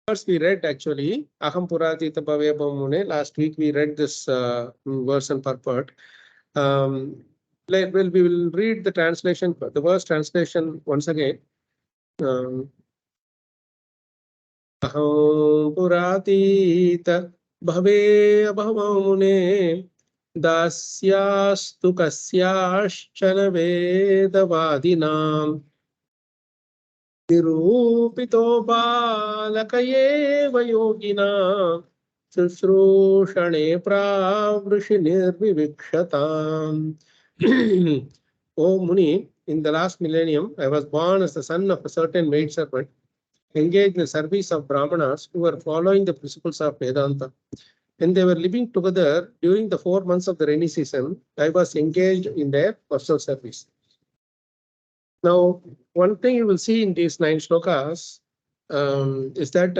First, we read actually Aham Puratita Bhavya Mune. Last week we read this verse and purport. We will read the translation, the verse translation once again. Aham Puratita Bhavya Mune Dasyastu Kasyaschana Vedavadinam Nirupito balakayev yogina Shusrushane pravrishi nirvivikshatam. O Muni, in the last millennium, I was born as the son of a certain maidservant, engaged in the service of Brahmanas who were following the principles of Vedanta. When they were living together during the 4 months of the rainy season, I was engaged in their personal service. Now, one thing you will see in these 9 shlokas is that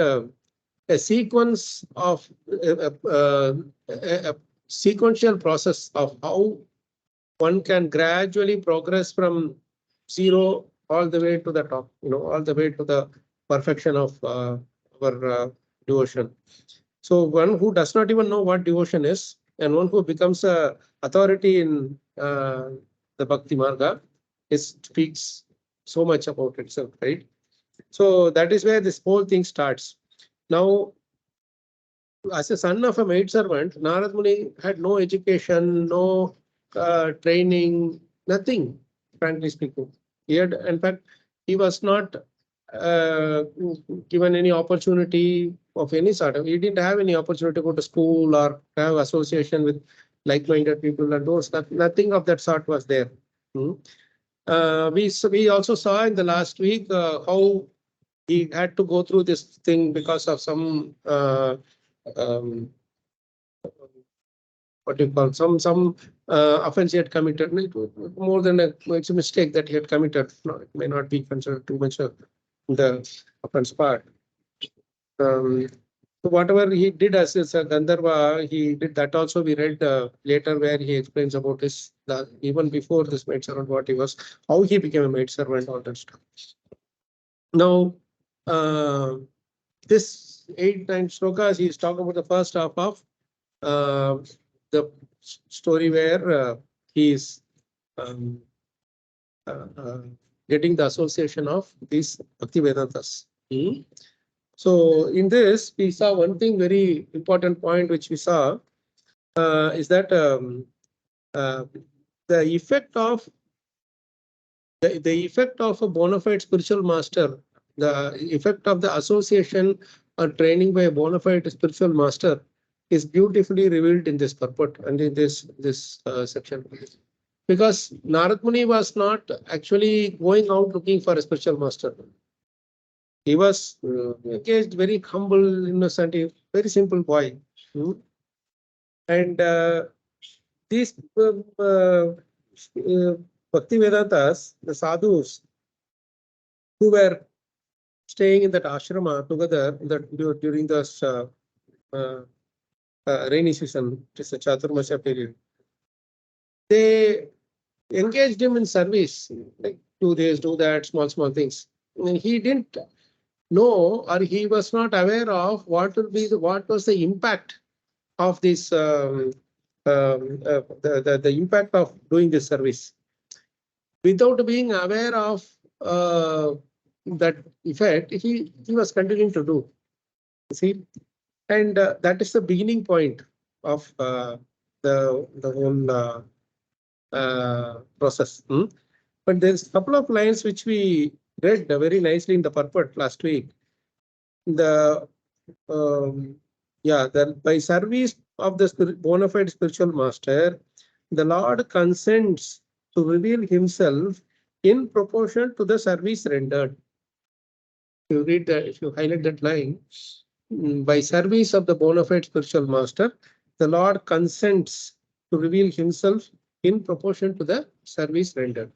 a sequence of a sequential process of how one can gradually progress from zero all the way to the top, all the way to the perfection of our devotion. So one who does not even know what devotion is, and one who becomes a authority in the Bhakti Marga, speaks so much about itself, right? So that is where this whole thing starts. Now, as a son of a maidservant, Narada Muni had no education, no training, nothing, frankly speaking. In fact, he was not given any opportunity of any sort. He didn't have any opportunity to go to school or have association with like-minded people, and those nothing of that sort was there. We also saw in the last week how he had to go through this thing because of some what do you call some offense he had committed. More than it's a mistake that he had committed. No, it may not be considered too much of the offense part. So whatever he did as a Gandharva, he did that also. We read later where he explains about this, even before this maidservant, what he was, how he became a maidservant, all that stuff. Now, this 8-9 shlokas, he is talking about the first half of the story where he is getting the association of these Bhakti Vedantas. So in this, we saw one thing very important point which we saw is that the effect of a bona fide spiritual master, the effect of the association or training by a bona fide spiritual master is beautifully revealed in this purport and in this section. Because Narada Muni was not actually going out looking for a spiritual master. He was engaged, very humble, innocent, very simple boy. And these Bhakti Vedantas, the sadhus who were staying in that ashrama together during this rainy season, it is a Chaturmasya period, they engaged him in service, like 2 days, do that, small things. And he didn't know, or he was not aware of what was the impact of this the impact of doing this service. Without being aware of that effect, he was continuing to do. See, and that is the beginning point of the whole process. But there's a couple of lines which we read very nicely in the purport last week. That by service of the bona fide spiritual master, the Lord consents to reveal himself in proportion to the service rendered. You read that, if you highlight that line, by service of the bona fide spiritual master, the Lord consents to reveal himself in proportion to the service rendered.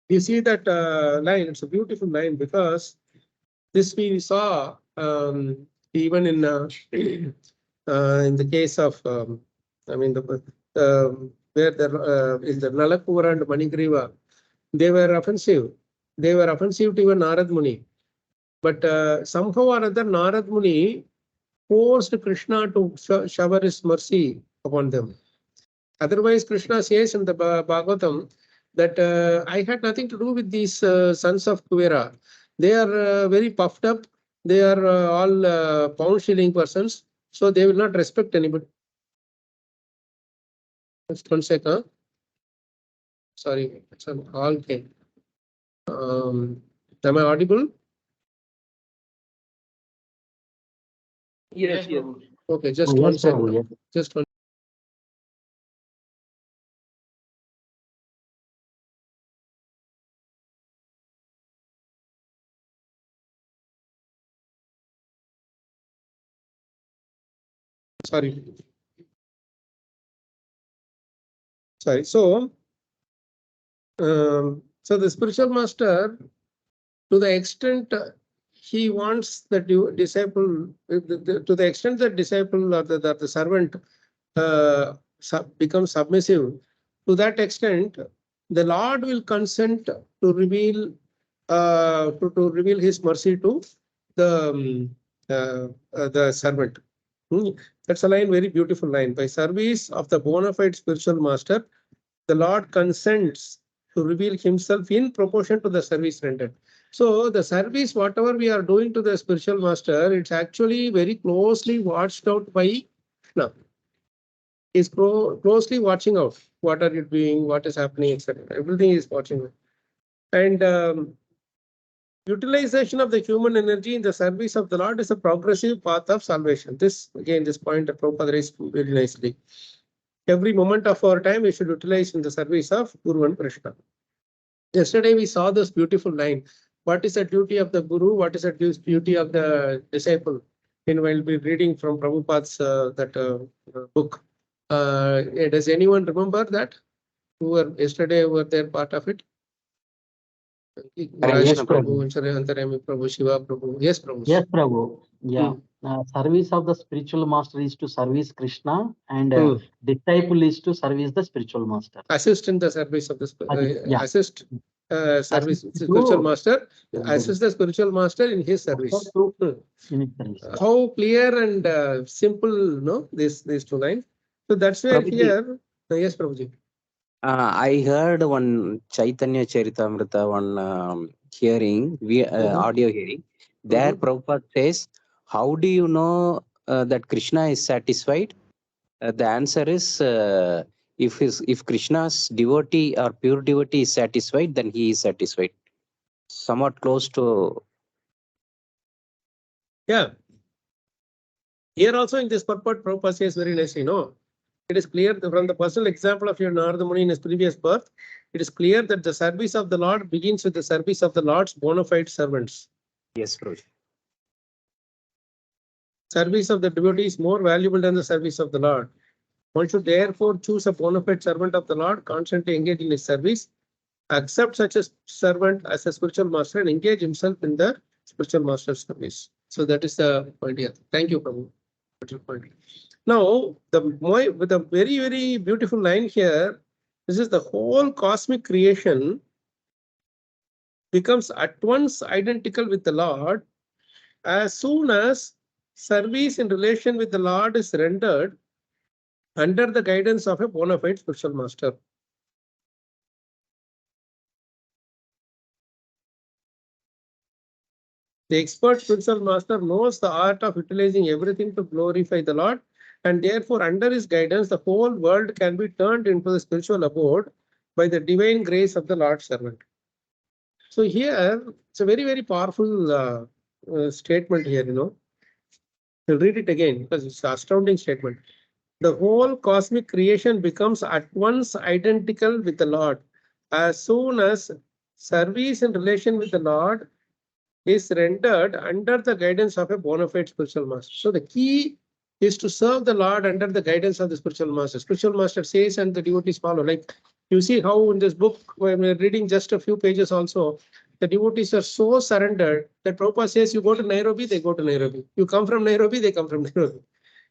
You see that line, it's a beautiful line, because this we saw even in the case of, where in the Nalakura and Manigriva, they were offensive. They were offensive to even Narada Muni. But somehow or other, Narad Muni forced Krishna to shower his mercy upon them. Otherwise, Krishna says in the Bhagavatam that I had nothing to do with these sons of Kuvera. They are very puffed up. They are all pound-shilling persons. So they will not respect anybody. Just 1 second. Sorry, some call came. Am I audible? Yes, yes. Okay, just 1 second. Yes. Just one. Sorry. So, so the spiritual master, to the extent he wants the disciple, to the extent that disciple or the servant becomes submissive, to that extent, the Lord will consent to reveal to reveal His mercy to the servant. That's a line, very beautiful line. By service of the bona fide spiritual master, the Lord consents to reveal Himself in proportion to the service rendered. So the service, whatever we are doing to the spiritual master, it's actually very closely watched out by Krishna. He's closely watching out. What are you doing? What is happening, etc. Everything is watching out. And utilization of the human energy in the service of the Lord is a progressive path of salvation. This point that Prabhupada raised very nicely. Every moment of our time we should utilize in the service of Guru and Krishna. Yesterday we saw this beautiful line. What is the duty of the Guru? What is the duty of the disciple? And we'll be reading from Prabhupada's book. Does anyone remember that? Who were yesterday were there part of it? Rajesh Prabhu, Antarami Prabhu, Shiva Prabhu. Yes, Prabhu. Yes, Prabhu. Yeah. Service of the spiritual master is to service Krishna, and disciple is to service the spiritual master. Assist in the service of the assist service spiritual master. Assist the spiritual master in his service. How clear and simple, no? These two lines. So that's where Prabhuji, here. Yes, Prabhuji. I heard one Chaitanya Charitamrita, one hearing, audio hearing. There Prabhupada says, how do you know that Krishna is satisfied? The answer is, if Krishna's devotee or pure devotee is satisfied, then he is satisfied. Somewhat close to. Yeah. Here also in this purport, Prabhupada says very nicely, no? It is clear from the personal example of your Narada Muni in his previous birth, it is clear that the service of the Lord begins with the service of the Lord's bona fide servants. Yes, Prabhuji. Service of the devotee is more valuable than the service of the Lord. One should therefore choose a bona fide servant of the Lord, constantly engage in his service, accept such a servant as a spiritual master, and engage himself in the spiritual master's service. So that is the point here. Thank you, Prabhu. Now, with a very, very beautiful line here, this is the whole cosmic creation becomes at once identical with the Lord as soon as service in relation with the Lord is rendered under the guidance of a bona fide spiritual master. The expert spiritual master knows the art of utilizing everything to glorify the Lord, and therefore under his guidance the whole world can be turned into the spiritual abode by the divine grace of the Lord's servant. So here it's a very, very powerful statement here, you know. I'll read it again because it's an astounding statement. The whole cosmic creation becomes at once identical with the Lord as soon as service in relation with the Lord is rendered under the guidance of a bona fide spiritual master. So the key is to serve the Lord under the guidance of the spiritual master. Spiritual master says and the devotees follow. Like you see how in this book, when we're reading just a few pages also, the devotees are so surrendered that Prabhupada says you go to Nairobi, they go to Nairobi. You come from Nairobi, they come from Nairobi.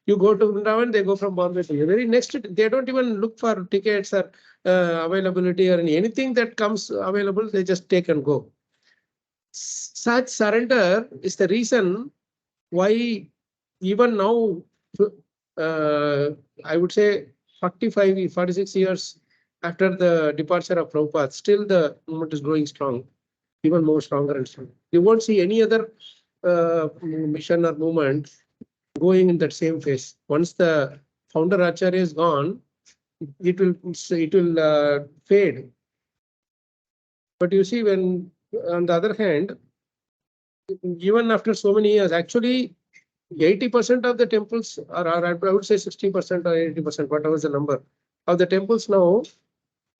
You go to Vrindavan, they go from Bombay to you. Very next, they don't even look for tickets or availability or anything that comes available, they just take and go. such surrender is the reason why even now, I would say 46 years after the departure of Prabhupada, still the movement is growing strong, even more stronger and stronger. You won't see any other mission or movement going in that same phase. Once the founder Acharya is gone, it will fade. But you see, when on the other hand, even after so many years, actually 80% of the temples, or I would say 60% or 80%, whatever is the number of the temples now,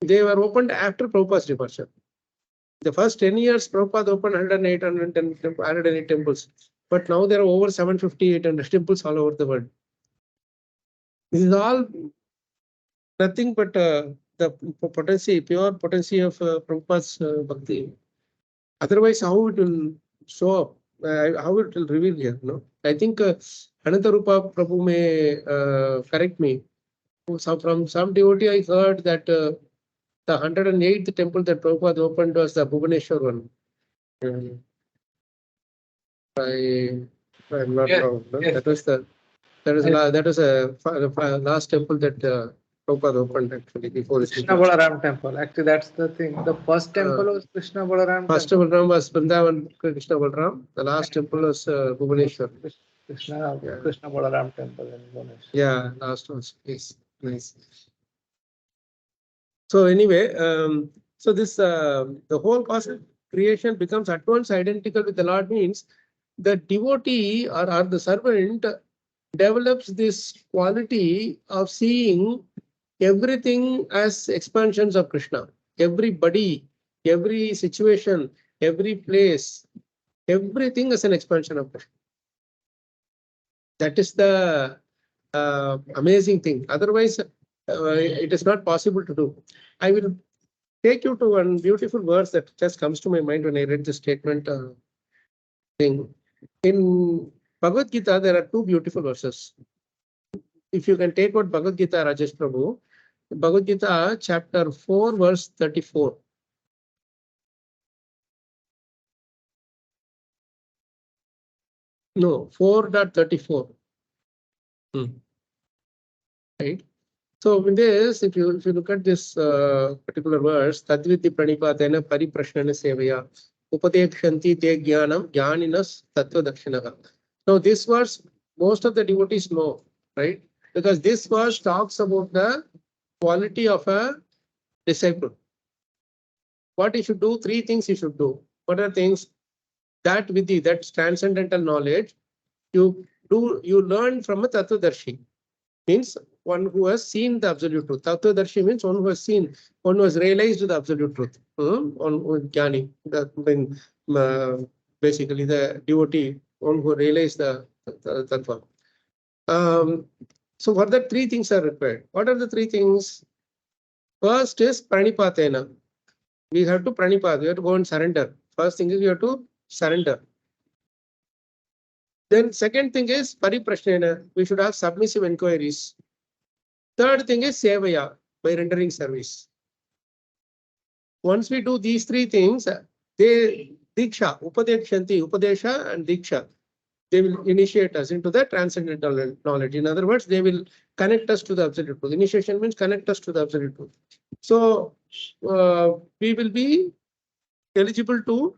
they were opened after Prabhupada's departure. The first 10 years, Prabhupada opened 108 temples. But now there are over 750, 800 temples all over the world. This is all nothing but the potency, pure potency of Prabhupada's bhakti. Otherwise, how it will show up, how it will reveal here? No, I think Anantarupa Prabhu may correct me. So from some devotee, I heard that the 108th temple that Prabhupada opened was the Bhubaneswar one. I'm not wrong. No? Yes. That was a last temple that Prabhupada opened actually before his Krishna Balaram temple. Actually, that's the thing. The first temple was Krishna Balaram First temple. Balaram was Vrindavan Krishna Balaram. The last temple was Bhubaneswar. Krishna Balaram temple in Bhubaneswar. Yeah, last was nice. So anyway, so this the whole cosmic creation becomes at once identical with the Lord, means the devotee or the servant develops this quality of seeing everything as expansions of Krishna. Everybody, every situation, every place, everything is an expansion of Krishna. That is the amazing thing. Otherwise, it is not possible to do. I will take you to one beautiful verse that just comes to my mind when I read this statement thing. In Bhagavad Gita, there are two beautiful verses. If you can take out Bhagavad Gita, Rajesh Prabhu, Bhagavad Gita, chapter 4, verse 34. No, 4.34. Right. So in this, if you look at this particular verse, Tadviti Pranipatena Pariprashnana Sevaya Upadekshanti Te Jnanam Jnaninas Tattva Dakshinaha. Now this verse, most of the devotees know, right? Because this verse talks about the quality of a disciple. What he should do, three things he should do. What are things? That vidhi, that's transcendental knowledge, you learn from a Tattvadarshi. Means one who has seen the absolute truth. Tattvadarshi means one who has seen, one who has realized the absolute truth. On Jnani, basically the devotee, one who realized the Tattva. So for that, three things are required. What are the three things? First is Pranipatena. We have to Pranipat, we have to go and surrender. First thing is we have to surrender. Then second thing is Pariprashnena. We should have submissive inquiries. Third thing is Sevaya, by rendering service. Once we do these three things, they Diksha, Upadesha and Diksha, they will initiate us into the transcendental knowledge. In other words, they will connect us to the absolute truth. Initiation means connect us to the absolute truth. So we will be eligible to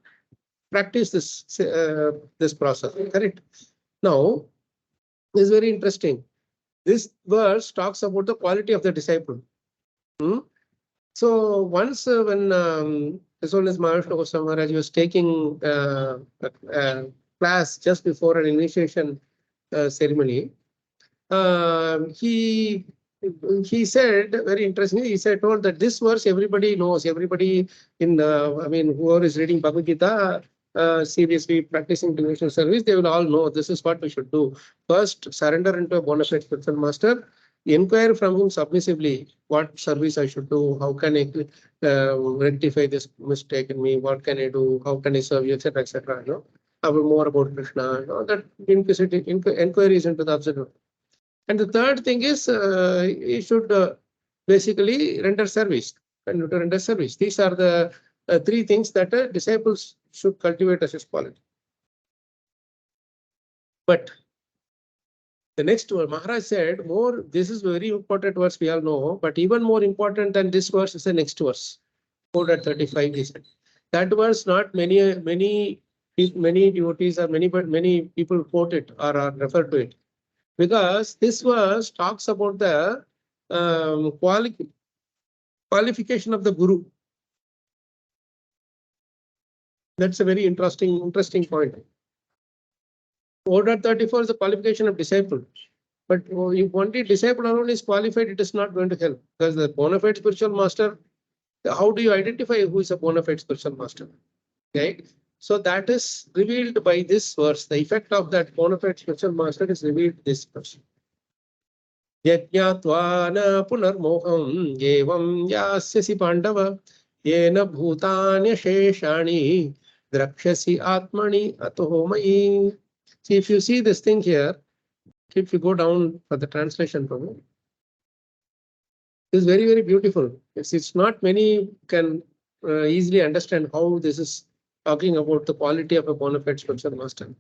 practice this process. Correct. Now, this is very interesting. This verse talks about the quality of the disciple. So once when as well as Maharashtra Goswami Maharaj was taking a class just before an initiation ceremony, he said very interestingly. He told that this verse everybody knows. Everybody in whoever is reading Bhagavad Gita seriously practicing devotional service, they will all know this is what we should do. First, surrender into a bona fide spiritual master. Inquire from him submissively what service I should do, how can I rectify this mistake in me, what can I do, how can I serve you, etc., etc. You know, more about Krishna. You know, that inquiries into the absolute. And the third thing is he should basically render service. These are the three things that disciples should cultivate as his quality. But the next word, Maharaj said, more, this is very important verse we all know, but even more important than this verse is the next verse, 4:35, he said. That verse, not many devotees or many people quote it or refer to it. Because this verse talks about the qualification of the Guru. That's a very interesting point. 4:34 is the qualification of disciple. But if only disciple alone is qualified, it is not going to help. Because the bona fide spiritual master, how do you identify who is a bona fide spiritual master? Okay. So that is revealed by this verse. The effect of that bona fide spiritual master is revealed in this verse. Yajñātvā na punarmoham evam yasyasi pandava yena bhūtānya sheshāni drakshasi atmani atoho mayi. See, if you see this thing here, if you go down for the translation problem, it's very, very beautiful. It's not many can easily understand how this is talking about the quality of a bona fide spiritual master.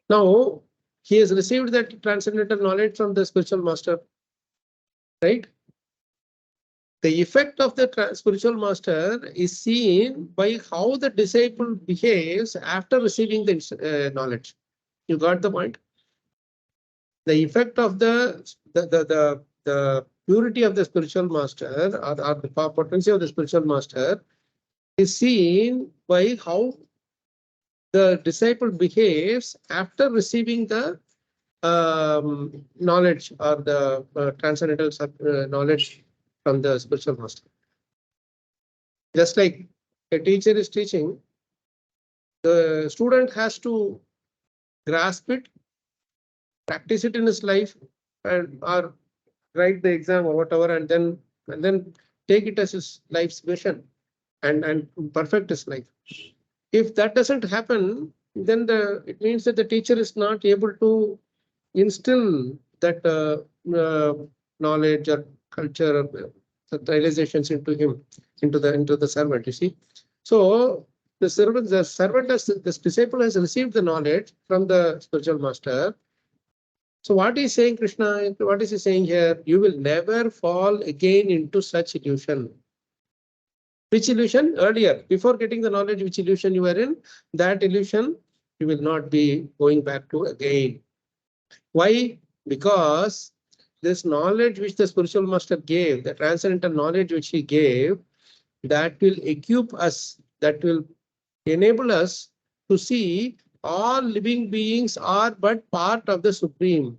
Now, he has received that transcendental knowledge from the spiritual master, right? The effect of the spiritual master is seen by how the disciple behaves after receiving the knowledge. You got the point? The effect of the purity of the spiritual master or the potency of the spiritual master is seen by how the disciple behaves after receiving the knowledge or the transcendental knowledge from the spiritual master. Just like a teacher is teaching, the student has to grasp it, practice it in his life, and or write the exam or whatever, and then take it as his life's mission and perfect his life. If that doesn't happen, then it means that the teacher is not able to instill that knowledge or culture or realizations into him, into the servant. You see, so the disciple has received the knowledge from the spiritual master. So what is saying Krishna? What is he saying here? You will never fall again into such illusion. Which illusion? Earlier, before getting the knowledge, which illusion you were in? That illusion you will not be going back to again. Why? Because this knowledge which the spiritual master gave, the transcendental knowledge which he gave, that will equip us, that will enable us to see all living beings are but part of the Supreme.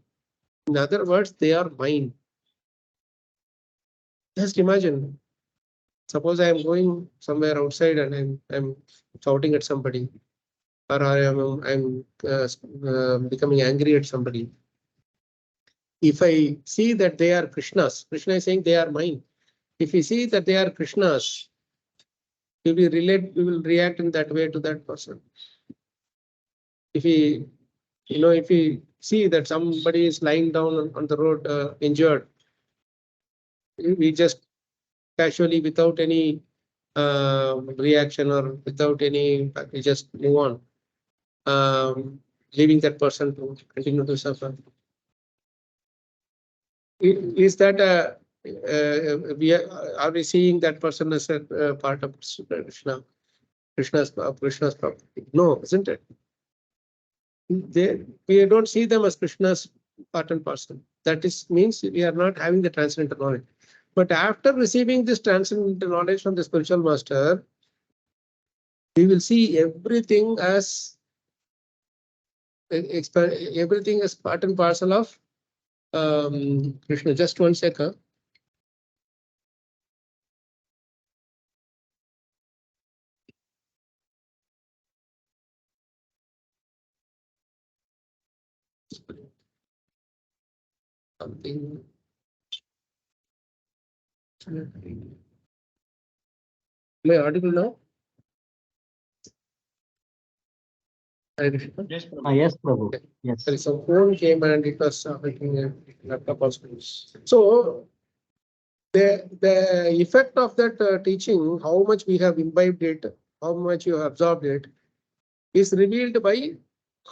In other words, they are mine. Just imagine, suppose I am going somewhere outside and I'm shouting at somebody, or I'm becoming angry at somebody. If I see that they are Krishna's, Krishna is saying they are mine. If we see that they are Krishna's, we will react in that way to that person. If we see that somebody is lying down on the road injured, we just casually, without any reaction or without any, we just move on, leaving that person to continue to suffer. Is that are we seeing that person as a part of Krishna's property? No, isn't it? We don't see them as Krishna's part and parcel. That means we are not having the transcendental knowledge. But after receiving this transcendental knowledge from the spiritual master, we will see everything as part and parcel of Krishna. Just 1 second. Something. Am I audible now? Yes, Prabhu. Okay. Yes. There is some phone came and it was making a laptop also. So the effect of that teaching, how much we have imbibed it, how much you have absorbed it, is revealed by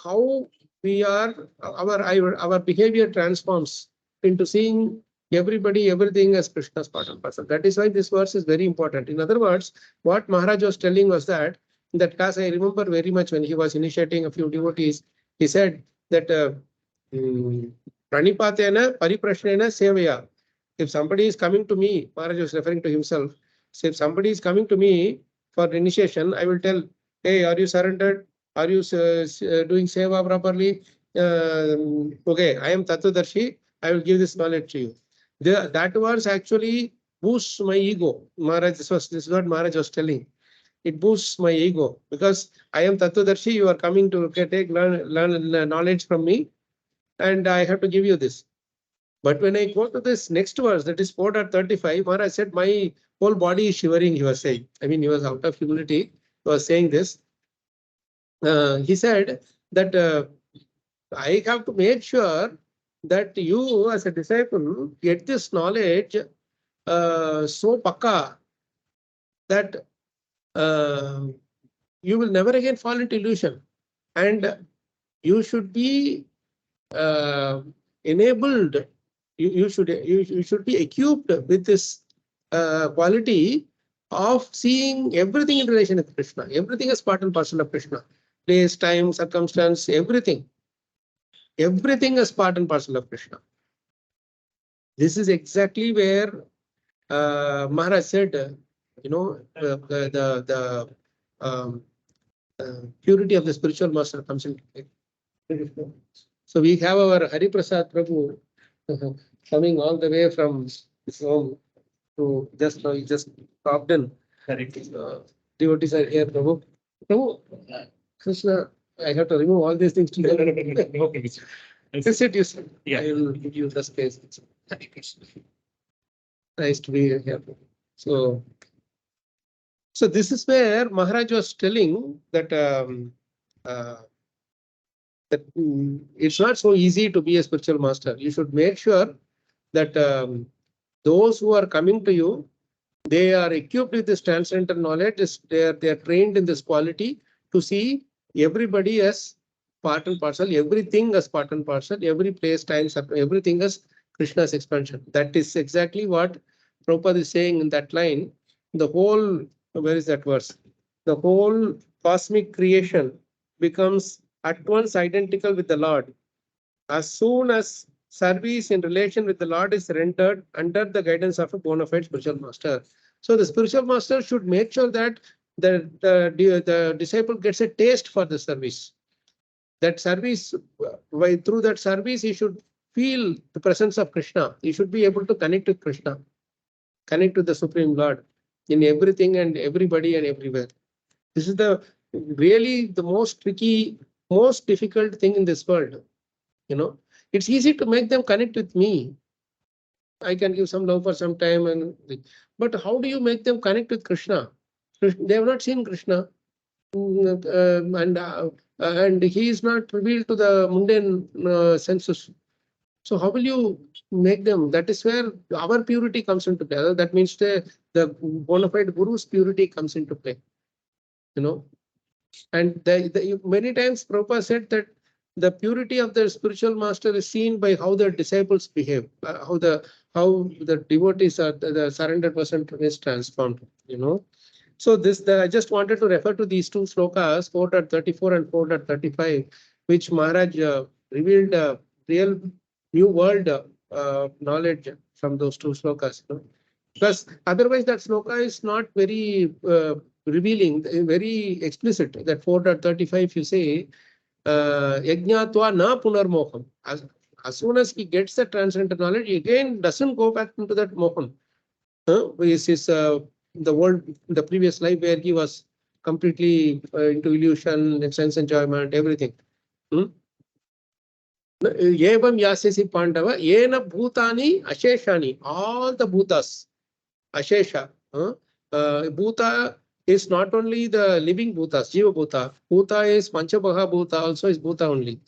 how we are, our behavior transforms into seeing everybody, everything as Krishna's part and parcel. That is why this verse is very important. In other words, what Maharaj was telling was that, in that class, I remember very much when he was initiating a few devotees, he said that Pranipatena Pariprashnena Sevaya. If somebody is coming to me, Maharaj was referring to himself. So if somebody is coming to me for initiation, I will tell, hey, are you surrendered? Are you doing seva properly? Okay, I am Tattvadarshi. I will give this knowledge to you. That verse actually boosts my ego. Maharaj, this is what Maharaj was telling. It boosts my ego because I am Tattvadarshi. You are coming to learn knowledge from me, and I have to give you this. But when I go to this next verse, that is 4.35, Maharaj said, my whole body is shivering, he was saying. I mean, he was out of humility. He was saying this. He said that I have to make sure that you as a disciple get this knowledge so pakka that you will never again fall into illusion. And you should be enabled, you should be equipped with this quality of seeing everything in relation with Krishna. Everything is part and parcel of Krishna. Place, time, circumstance, everything. Everything is part and parcel of Krishna. This is exactly where Maharaj said, you know, the purity of the spiritual master comes into play. So we have our Hari Prasad Prabhu coming all the way from his home to just popped in. Devotees are here, Prabhu. Prabhu, Krishna, I have to remove all these things together. Okay. You sit, you sit. Yeah. I will give you the space. Nice to be here. So this is where Maharaj was telling that it's not so easy to be a spiritual master. You should make sure that those who are coming to you, they are equipped with this transcendental knowledge. They are trained in this quality to see everybody as part and parcel, everything as part and parcel, every place, time, everything as Krishna's expansion. That is exactly what Prabhupada is saying in that line. The whole, where is that verse? The whole cosmic creation becomes at once identical with the Lord. As soon as service in relation with the Lord is rendered under the guidance of a bona fide spiritual master. So the spiritual master should make sure that the disciple gets a taste for the service. That service, through that service, he should feel the presence of Krishna. He should be able to connect with Krishna, connect with the Supreme Lord in everything and everybody and everywhere. This is really the most tricky, most difficult thing in this world. You know, it's easy to make them connect with me. I can give some love for some time, but how do you make them connect with Krishna? They have not seen Krishna, and he is not revealed to the mundane senses. So how will you make them? That is where our purity comes into play. That means the bona fide Guru's purity comes into play. You know, and many times Prabhupada said that the purity of the spiritual master is seen by how the disciples behave, how the devotees are, the surrendered person is transformed. You know, so I just wanted to refer to these two slokas, 4.34 and 4.35, which Maharaj revealed a real new world knowledge from those two slokas. You know? Because otherwise that sloka is not very revealing, very explicit. That 4.35, you say, Yajnatva na punarmoham. As soon as he gets the transcendental knowledge, he again doesn't go back into that mohan. This is the world, the previous life where he was completely into illusion, sense enjoyment, everything. Yevam yasyasi Pandava, yena bhutani asheshani, all the bhutas, ashesha. Bhuta is not only the living bhutas, jiva bhuta. Bhuta is panchabhaga bhuta, also is bhuta only.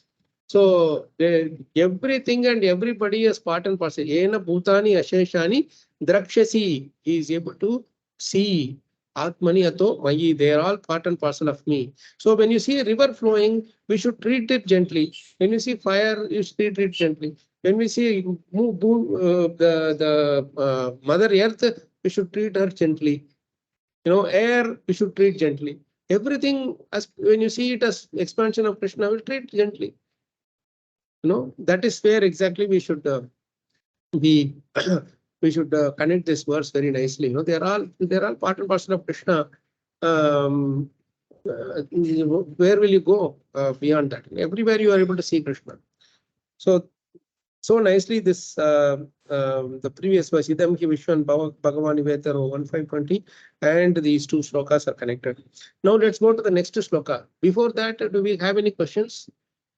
So everything and everybody is part and parcel. Yena bhutani asheshani drakshasi, he is able to see Atmani Ato Mayi, they are all part and parcel of me. So when you see a river flowing, we should treat it gently. When you see fire, you should treat it gently. When we see the Mother Earth, we should treat her gently. Air, we should treat gently. Everything, as when you see it as expansion of Krishna, we'll treat gently. That is where exactly we should be. We should connect this verse very nicely. They're all part and parcel of Krishna. Where will you go beyond that? Everywhere you are able to see Krishna. So nicely this the previous verse Idam Ki Vishwan Bhagavan Ivetaro 1520 and these two slokas are connected. Now let's go to the next sloka. Before that, do we have any questions?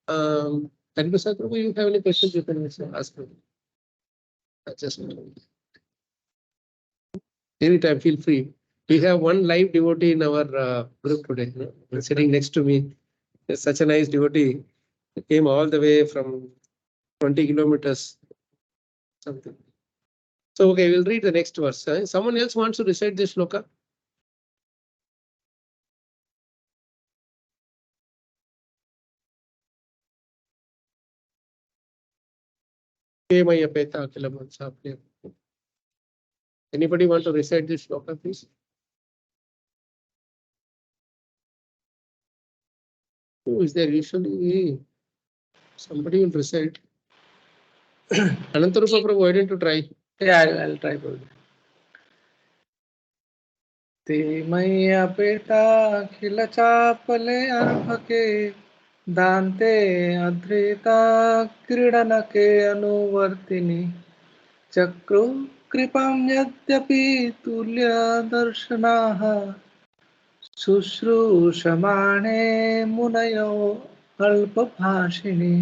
Hariprasad Prabhu, you have any questions? You can ask me. Just anytime, feel free. We have one live devotee in our group today. Sitting next to me, such a nice devotee. He came all the way from 20 kilometers. Something. So, okay, we'll read the next verse. Someone else wants to recite this shloka? Anybody want to recite this shloka, please? Who is there? Usually somebody will recite. Anantarupa Prabhu, why didn't you try? Yeah, I'll try. ते मय्या पेता खिल चापले अर्भके दान्ते अधृता क्रीडनके अनुवर्तिनि चक्रु कृपां यद्यपि तुल्यदर्शनाः शुश्रूषमाणे मुनयो अल्पभाषिणि.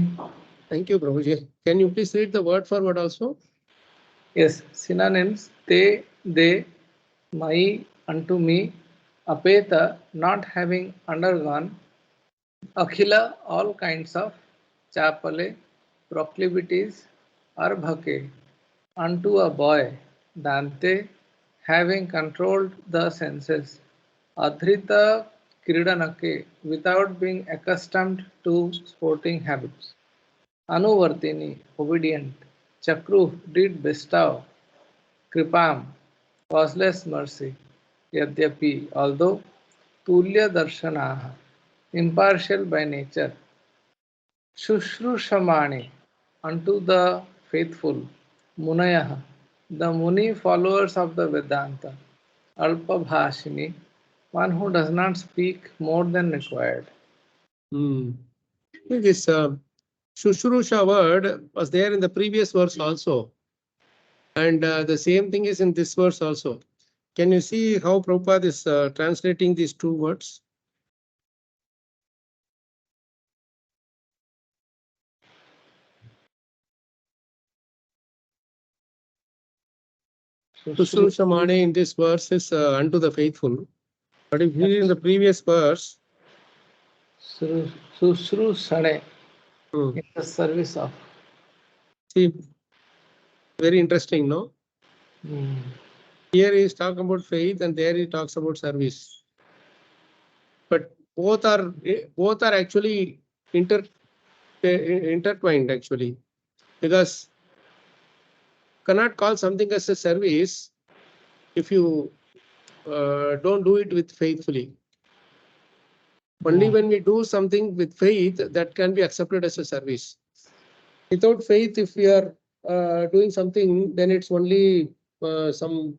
Thank you, Prabhuji. Can you please read the word for word also? Yes, synonyms: they, my, unto me, apeta, not having undergone, akhila, all kinds of, chapale, proclivities, arbhake, unto a boy, dante, having controlled the senses, adhrita kridanake, without being accustomed to sporting habits, anuvartini, obedient, chakru, did bestow, kripam, causeless mercy, yadyapi, although, tulya darshanaha, impartial by nature, Shushrushamani, unto the faithful, Munayah, the Muni followers of the Vedanta, Alpabhashini, one who does not speak more than required. This Shushrusha word was there in the previous verse also. And the same thing is in this verse also. Can you see how Prabhupada is translating these two words? Shushrushamane in this verse is unto the faithful. But if you read in the previous verse, Shushrusane, in the service of. See, very interesting, no? Here he is talking about faith and there he talks about service. But both are actually intertwined actually, because cannot call something as a service if you don't do it with faithfully. Only when we do something with faith, that can be accepted as a service. Without faith, if we are doing something, then it's only some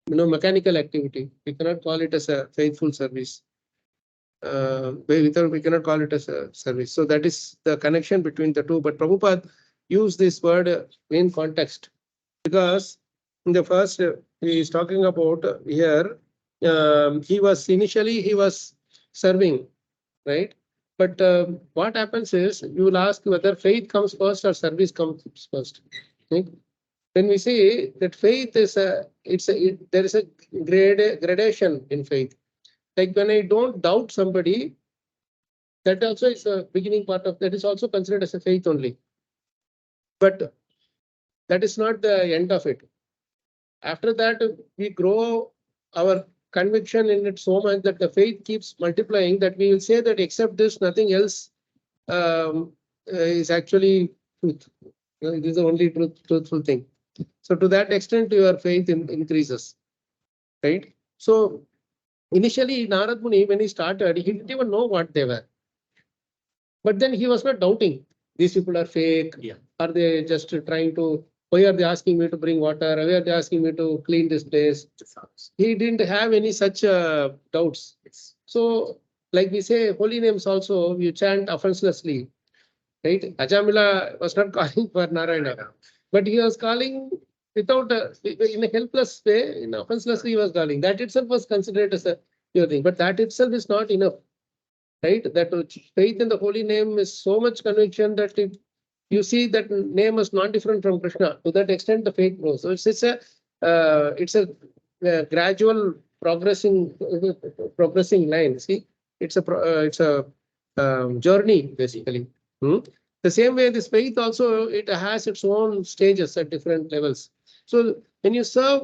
mechanical activity. We cannot call it as a faithful service. We cannot call it as a service. So that is the connection between the two. But Prabhupada used this word in context, because in the first he is talking about here, he was serving, right? But what happens is, you will ask whether faith comes first or service comes first. Right? When we say that faith is there is a gradation in faith. Like when I don't doubt somebody, that also is a beginning part of that, is also considered as a faith only. But that is not the end of it. After that, we grow our conviction in it so much that the faith keeps multiplying that we will say that except this, nothing else is actually truth. It is the only truthful thing. So to that extent, your faith increases, right? So initially, Narad Muni, when he started, he didn't even know what they were. But then he was not doubting. These people are fake. Yeah. Are they just trying to, why are they asking me to bring water? Why are they asking me to clean this place? He didn't have any such doubts. Yes. So, like we say, holy names also, you chant offenselessly. Right? Ajamila was not calling for Narayana, but he was calling without in a helpless way, in offenselessly he was calling. That itself was considered as a pure thing, but that itself is not enough. Right? That faith in the holy name is so much conviction that if you see that name is not different from Krishna, to that extent the faith grows. So it's a gradual progressing line. See, it's a journey basically. The same way this faith also, it has its own stages at different levels. So when you serve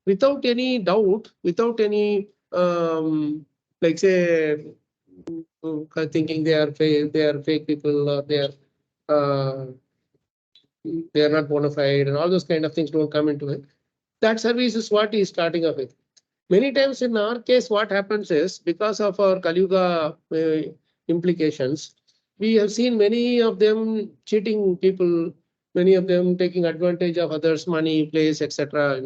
without any doubt, without any like say thinking they are fake people or they are not bona fide and all those kind of things don't come into it. That service is what he is starting off with. Many times in our case, what happens is because of our Kali-yuga implications, we have seen many of them cheating people, many of them taking advantage of others' money, place, etc.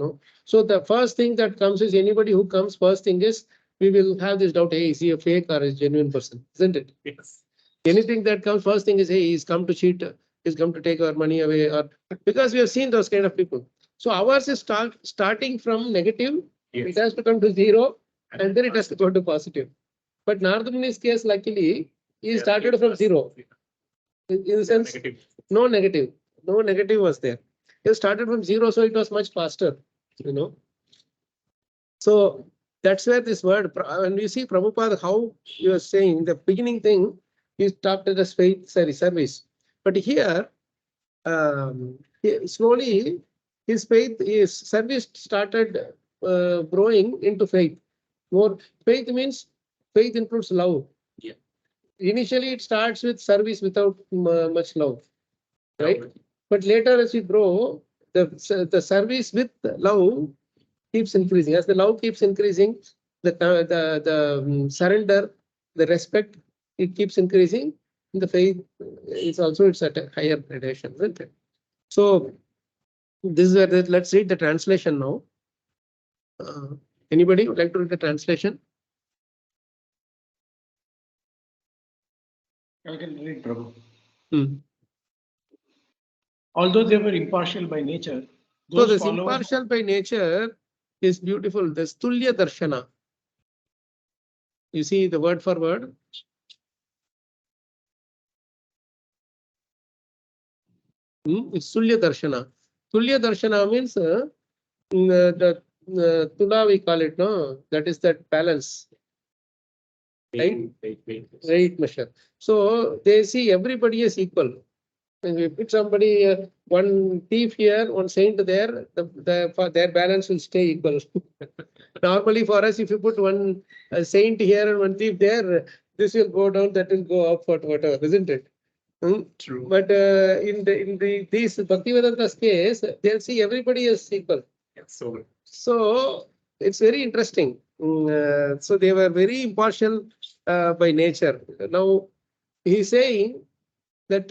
So the first thing that comes is anybody who comes, first thing is we will have this doubt: hey, is he a fake or a genuine person? Isn't it? Yes. Anything that comes, first thing is, hey, he's come to cheat, he's come to take our money away, or because we have seen those kind of people. So ours is starting from negative. Yes. It has to come to zero, and then it has to go to positive. But Narada Muni's case, luckily, he started from zero. In the sense, no negative was there. He started from zero, so it was much faster. So that's where this word, when we see Prabhupada, how he was saying the beginning thing, he talked as faith service. But here, slowly, his service started growing into faith. More faith means faith includes love. Yeah. Initially, it starts with service without much love, right? But later, as you grow, the service with love keeps increasing. As the love keeps increasing, the surrender, the respect, it keeps increasing. The faith is also it's at a higher gradation, isn't it? So this is where let's read the translation now. Anybody would like to read the translation? I can read, Prabhu. Hmm. Although they were impartial by nature, so this impartial by nature is beautiful. This Tulya Darshana. You see the word for word. It's Tulya Darshana. Tulya Darshana means the Tula we call it, no? That is that balance. Right measure. So they see everybody is equal. When we put somebody, one thief here, one saint there, their balance will stay equal. Normally for us, if you put one saint here and one thief there, this will go down, that will go up, whatever, isn't it? True. But in this Bhaktivedanta's case, they'll see everybody is equal. Yes, so it's very interesting. So they were very impartial by nature. Now he's saying that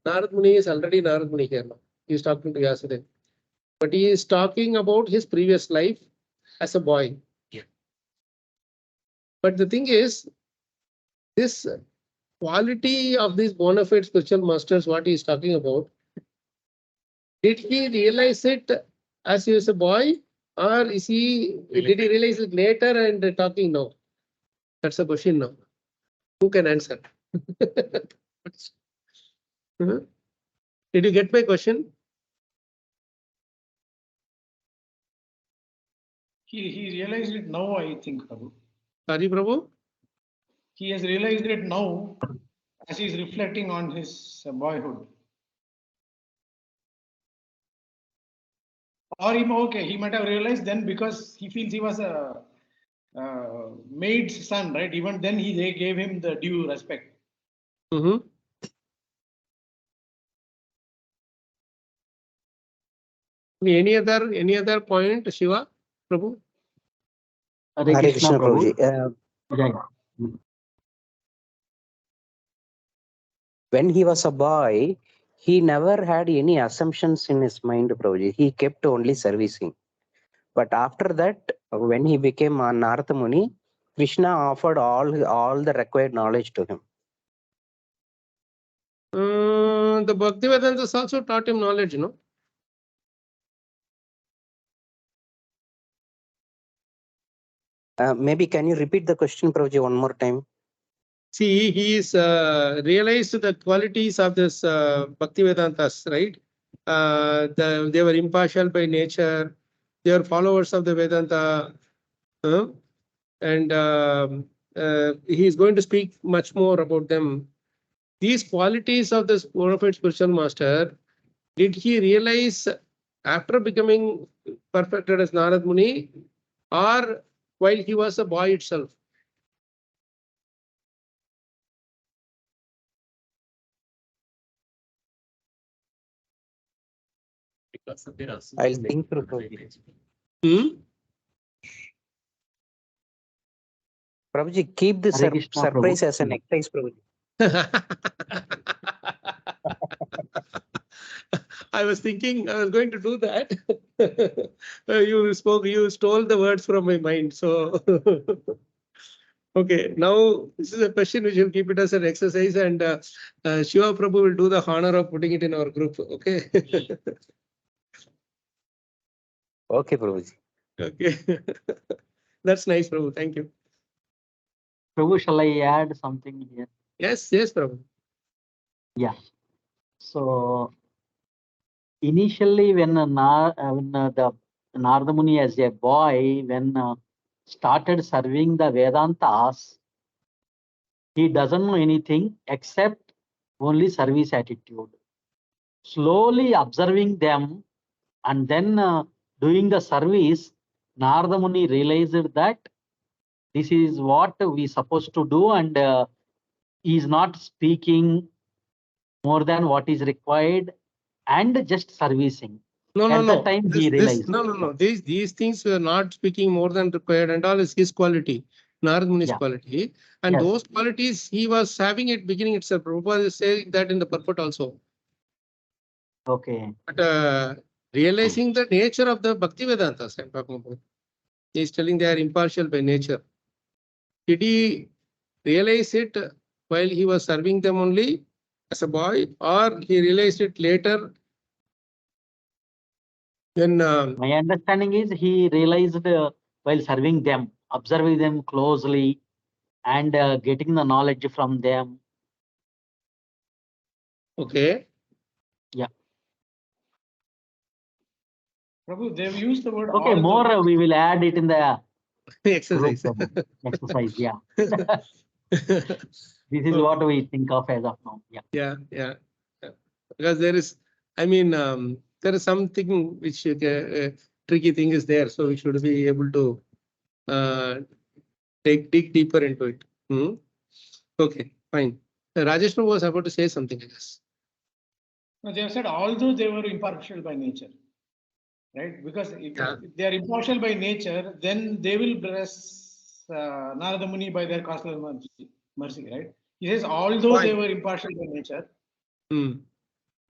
Narad Muni is already Narad Muni here now. He's talking to Yasudeva. But he is talking about his previous life as a boy. Yeah. But the thing is, this quality of these bona fide spiritual masters, what he is talking about, did he realize it as he was a boy, or did he realize it later and talking now? That's the question now. Who can answer? Did you get my question? He realized it now, I think, Prabhu. Sorry, Prabhu? He has realized it now as he is reflecting on his boyhood. Or he might have realized then, because he feels he was a maid's son, right? Even then they gave him the due respect. Any other point, Shiva Prabhu? Hare Krishna Prabhu. When he was a boy, he never had any assumptions in his mind, Prabhuji. He kept only servicing. But after that, when he became a Narada Muni, Krishna offered all the required knowledge to him. The Bhaktivedantas also taught him knowledge, you know. Maybe can you repeat the question, Prabhuji, one more time? See, he is realized the qualities of this Bhaktivedantas, right? They were impartial by nature. They were followers of the Vedanta. And he is going to speak much more about them. These qualities of this bona fide spiritual master, did he realize after becoming perfected as Narad Muni, or while he was a boy itself? I'll think through, Prabhuji. Prabhuji, keep the surprise as an exercise, Prabhuji. I was thinking I was going to do that. You stole the words from my mind. So, okay, now this is a question we shall keep it as an exercise, and Shiva Prabhu will do the honor of putting it in our group. Okay. Okay, Prabhuji. Okay. That's nice, Prabhu. Thank you. Prabhu, shall I add something here? Yes, Prabhu. Yeah. So initially, when the Narada Muni as a boy, when started serving the Vedantas, he doesn't know anything except only service attitude. Slowly observing them and then doing the service, Narada Muni realized that this is what we supposed to do, and he is not speaking more than what is required and just servicing. No. That time he realized. No. These things were not speaking more than required, and all is his quality, Narad Muni's quality. And those qualities he was having at beginning itself. Prabhupada is saying that in the purport also. Okay. But realizing the nature of the Bhakti Vedantas, I'm talking about. He is telling they are impartial by nature. Did he realize it while he was serving them only as a boy, or he realized it later? When my understanding is he realized while serving them, observing them closely, and getting the knowledge from them. Okay. Yeah. Prabhu, they've used the word. Okay, more we will add it in the exercise. Exercise, yeah. This is what we think of as of now. Yeah. Because there is, there is something which tricky thing is there, so we should be able to dig deeper into it. Okay, fine. Rajesh Prabhu was about to say something, I guess. No, they have said although they were impartial by nature, right? Because if they are impartial by nature, then they will bless Narada Muni by their costless mercy, right? He says although they were impartial by nature,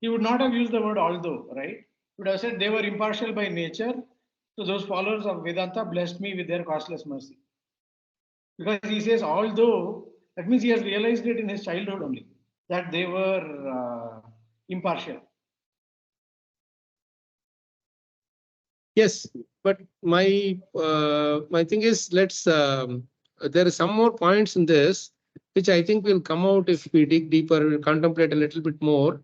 he would not have used the word although, right? He would have said they were impartial by nature, so those followers of Vedanta blessed me with their costless mercy. Because he says although, that means he has realized it in his childhood only, that they were impartial. Yes, but my thing is, let's there are some more points in this which I think will come out if we dig deeper, we'll contemplate a little bit more.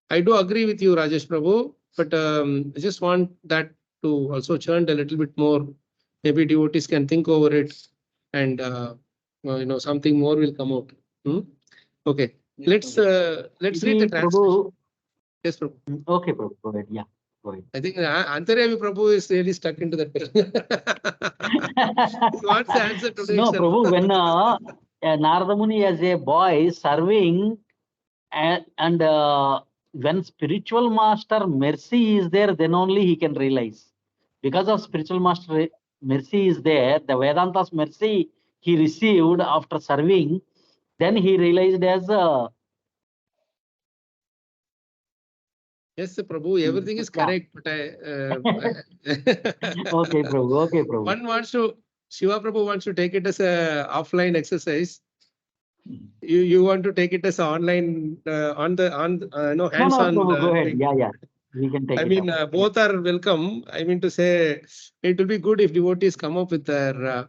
I do agree with you, Rajesh Prabhu, but I just want that to also churn a little bit more. Maybe devotees can think over it, and something more will come out. Okay, let's read the transcription. Yes, Prabhu. Okay, Prabhu, go ahead. Yeah. I think Antaryami Prabhu is really stuck into that question. He wants the answer today. No, itself. Prabhu, when Narada Muni as a boy serving and when spiritual master mercy is there, then only he can realize. Because of spiritual master mercy is there, the Vedanta's mercy he received after serving, then he realized as Yes, Prabhu, everything is yeah. correct, but Okay, Prabhu. Okay, Prabhu. one wants to, Shiva Prabhu wants to take it as a offline exercise. You want to take it as an online No, hands-on. Prabhu, go ahead. thing. Yeah. We can take I it mean, up. both are welcome. I mean to say, it will be good if devotees come up with their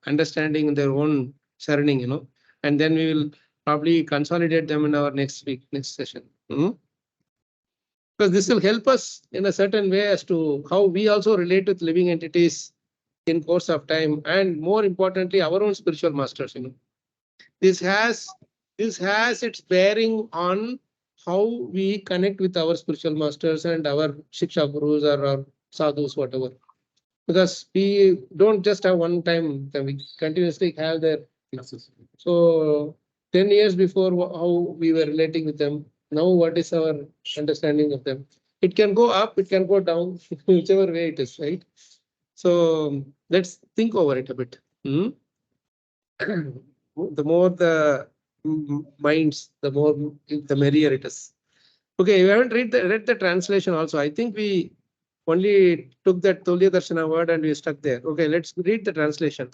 understanding in their own churning, and then we will probably consolidate them in our next session. Because this will help us in a certain way as to how we also relate with living entities in course of time, and more importantly, our own spiritual masters. This has its bearing on how we connect with our spiritual masters and our Shiksha Gurus or our sadhus, whatever. Because we don't just have one time, we continuously have their classes. So 10 years before, how we were relating with them, now what is our understanding of them? It can go up, it can go down, whichever way it is, right? So let's think over it a bit. The more the minds, the merrier it is. Okay, we haven't read the translation also. I think we only took that Tulya Darshana word and we stuck there. Okay, let's read the translation.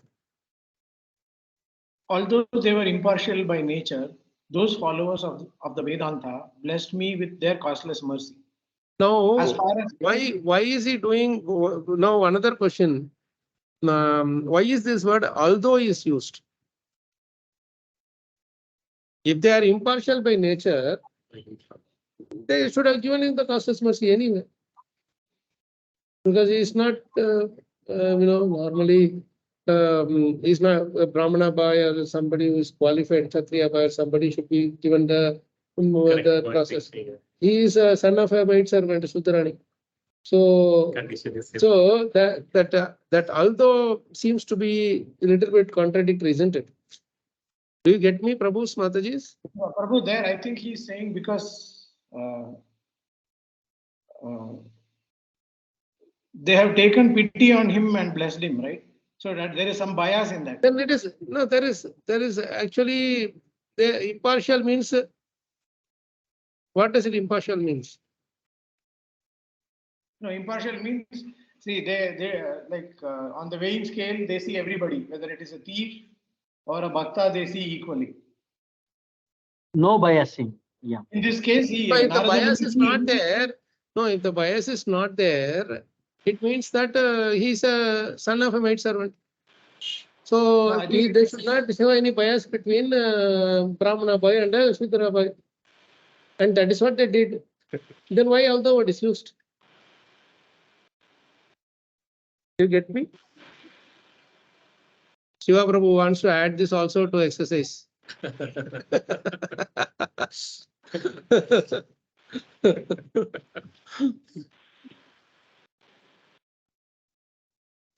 Although they were impartial by nature, those followers of the Vedanta blessed me with their causeless mercy. Now, As far as why is he doing? Now, another question. Why is this word although is used? If they are impartial by nature, they should have given him the causeless mercy anyway. Because he is not, normally, he's not a Brahmana boy or somebody who is qualified, Kshatriya boy, or somebody should be given the process. He is a son of a maid servant, Sudarani. So that although seems to be a little bit contradictory, isn't it? Do you get me, Prabhu's Matajis? Prabhu, there I think he's saying because they have taken pity on him and blessed him, right? So that there is some bias in that. Then it is no. There is actually the impartial means. What does it impartial means? No, impartial means, see, they like on the weighing scale, they see everybody, whether it is a thief or a bhakta, they see equally. No biasing. Yeah. In this case, he. So if the bias is not there, if the bias is not there, it means that he's a son of a maid servant. So they should not show any bias between Brahmana boy and Shudra boy. And that is what they did. Then why all the word is used? You get me? Shiva Prabhu wants to add this also to exercise.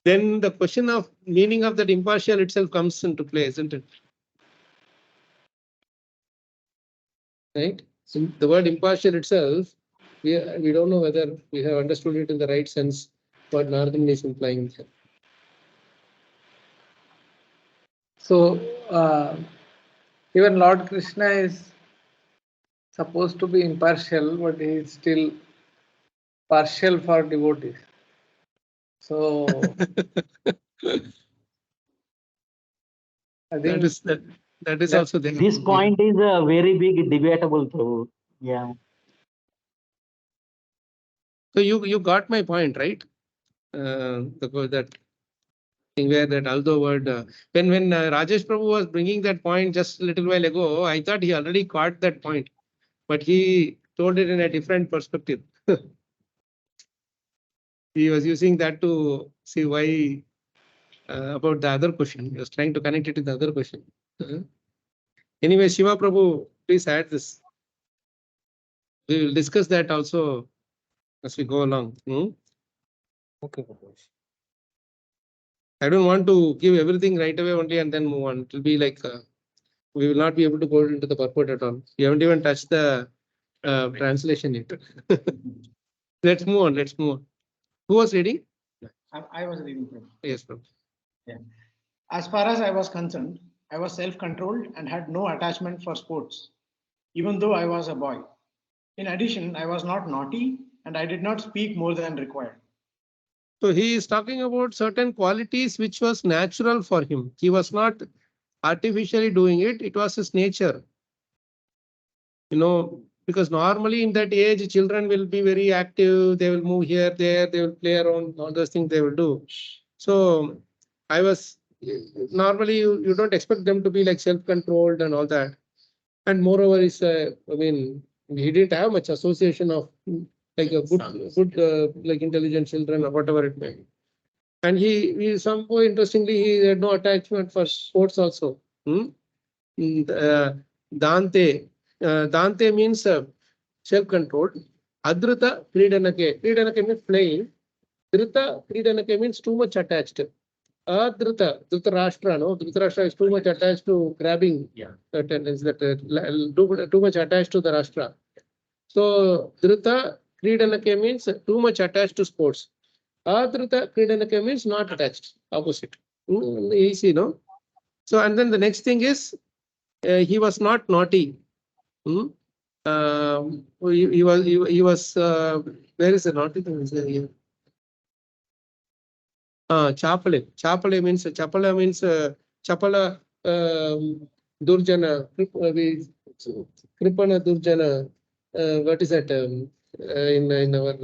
Then the question of meaning of that impartial itself comes into play, isn't it? Right? So the word impartial itself, we don't know whether we have understood it in the right sense, what Narada is implying here. So even Lord Krishna is supposed to be impartial, but he is still partial for devotees. So I think that is also there. This point is a very big debatable too. Yeah. So you got my point, right? That thing where that although word when Rajesh Prabhu was bringing that point just a little while ago, I thought he already caught that point, but he told it in a different perspective. He was using that to see why about the other question. He was trying to connect it to the other question. Anyway, Shiva Prabhu, please add this. We will discuss that also as we go along. Okay, Prabhupada. I don't want to give everything right away only and then move on. It will be like we will not be able to go into the purport at all. We haven't even touched the translation yet. Let's move on. Let's move on. Who was reading? I was reading from. Yes, Prabhu. Yeah. As far as I was concerned, I was self-controlled and had no attachment for sports, even though I was a boy. In addition, I was not naughty and I did not speak more than required. So he is talking about certain qualities which was natural for him. He was not artificially doing it. It was his nature. Because normally in that age, children will be very active. They will move here, there, they will play around, all those things they will do. So normally you don't expect them to be like self-controlled and all that. And moreover, he didn't have much association of like a good like intelligent children or whatever it may be. And he somehow interestingly, he had no attachment for sports also. Dante. Dante means self-controlled. Adruta Kridanake. Kridanake means playing. Drita Kridanake means too much attached. Adruta, Dhritarashtra, no? Dhritarashtra is too much attached to grabbing. Tendency that too much attached to the Rashtra. So Drita Kridanake means too much attached to sports. Adruta Kridanake means not attached. Opposite. Easy, no? So and then the next thing is he was not naughty. He was where is the naughty thing? Chapale. Chapala means Chapala Durjana. Kripana Durjana. What is that? In our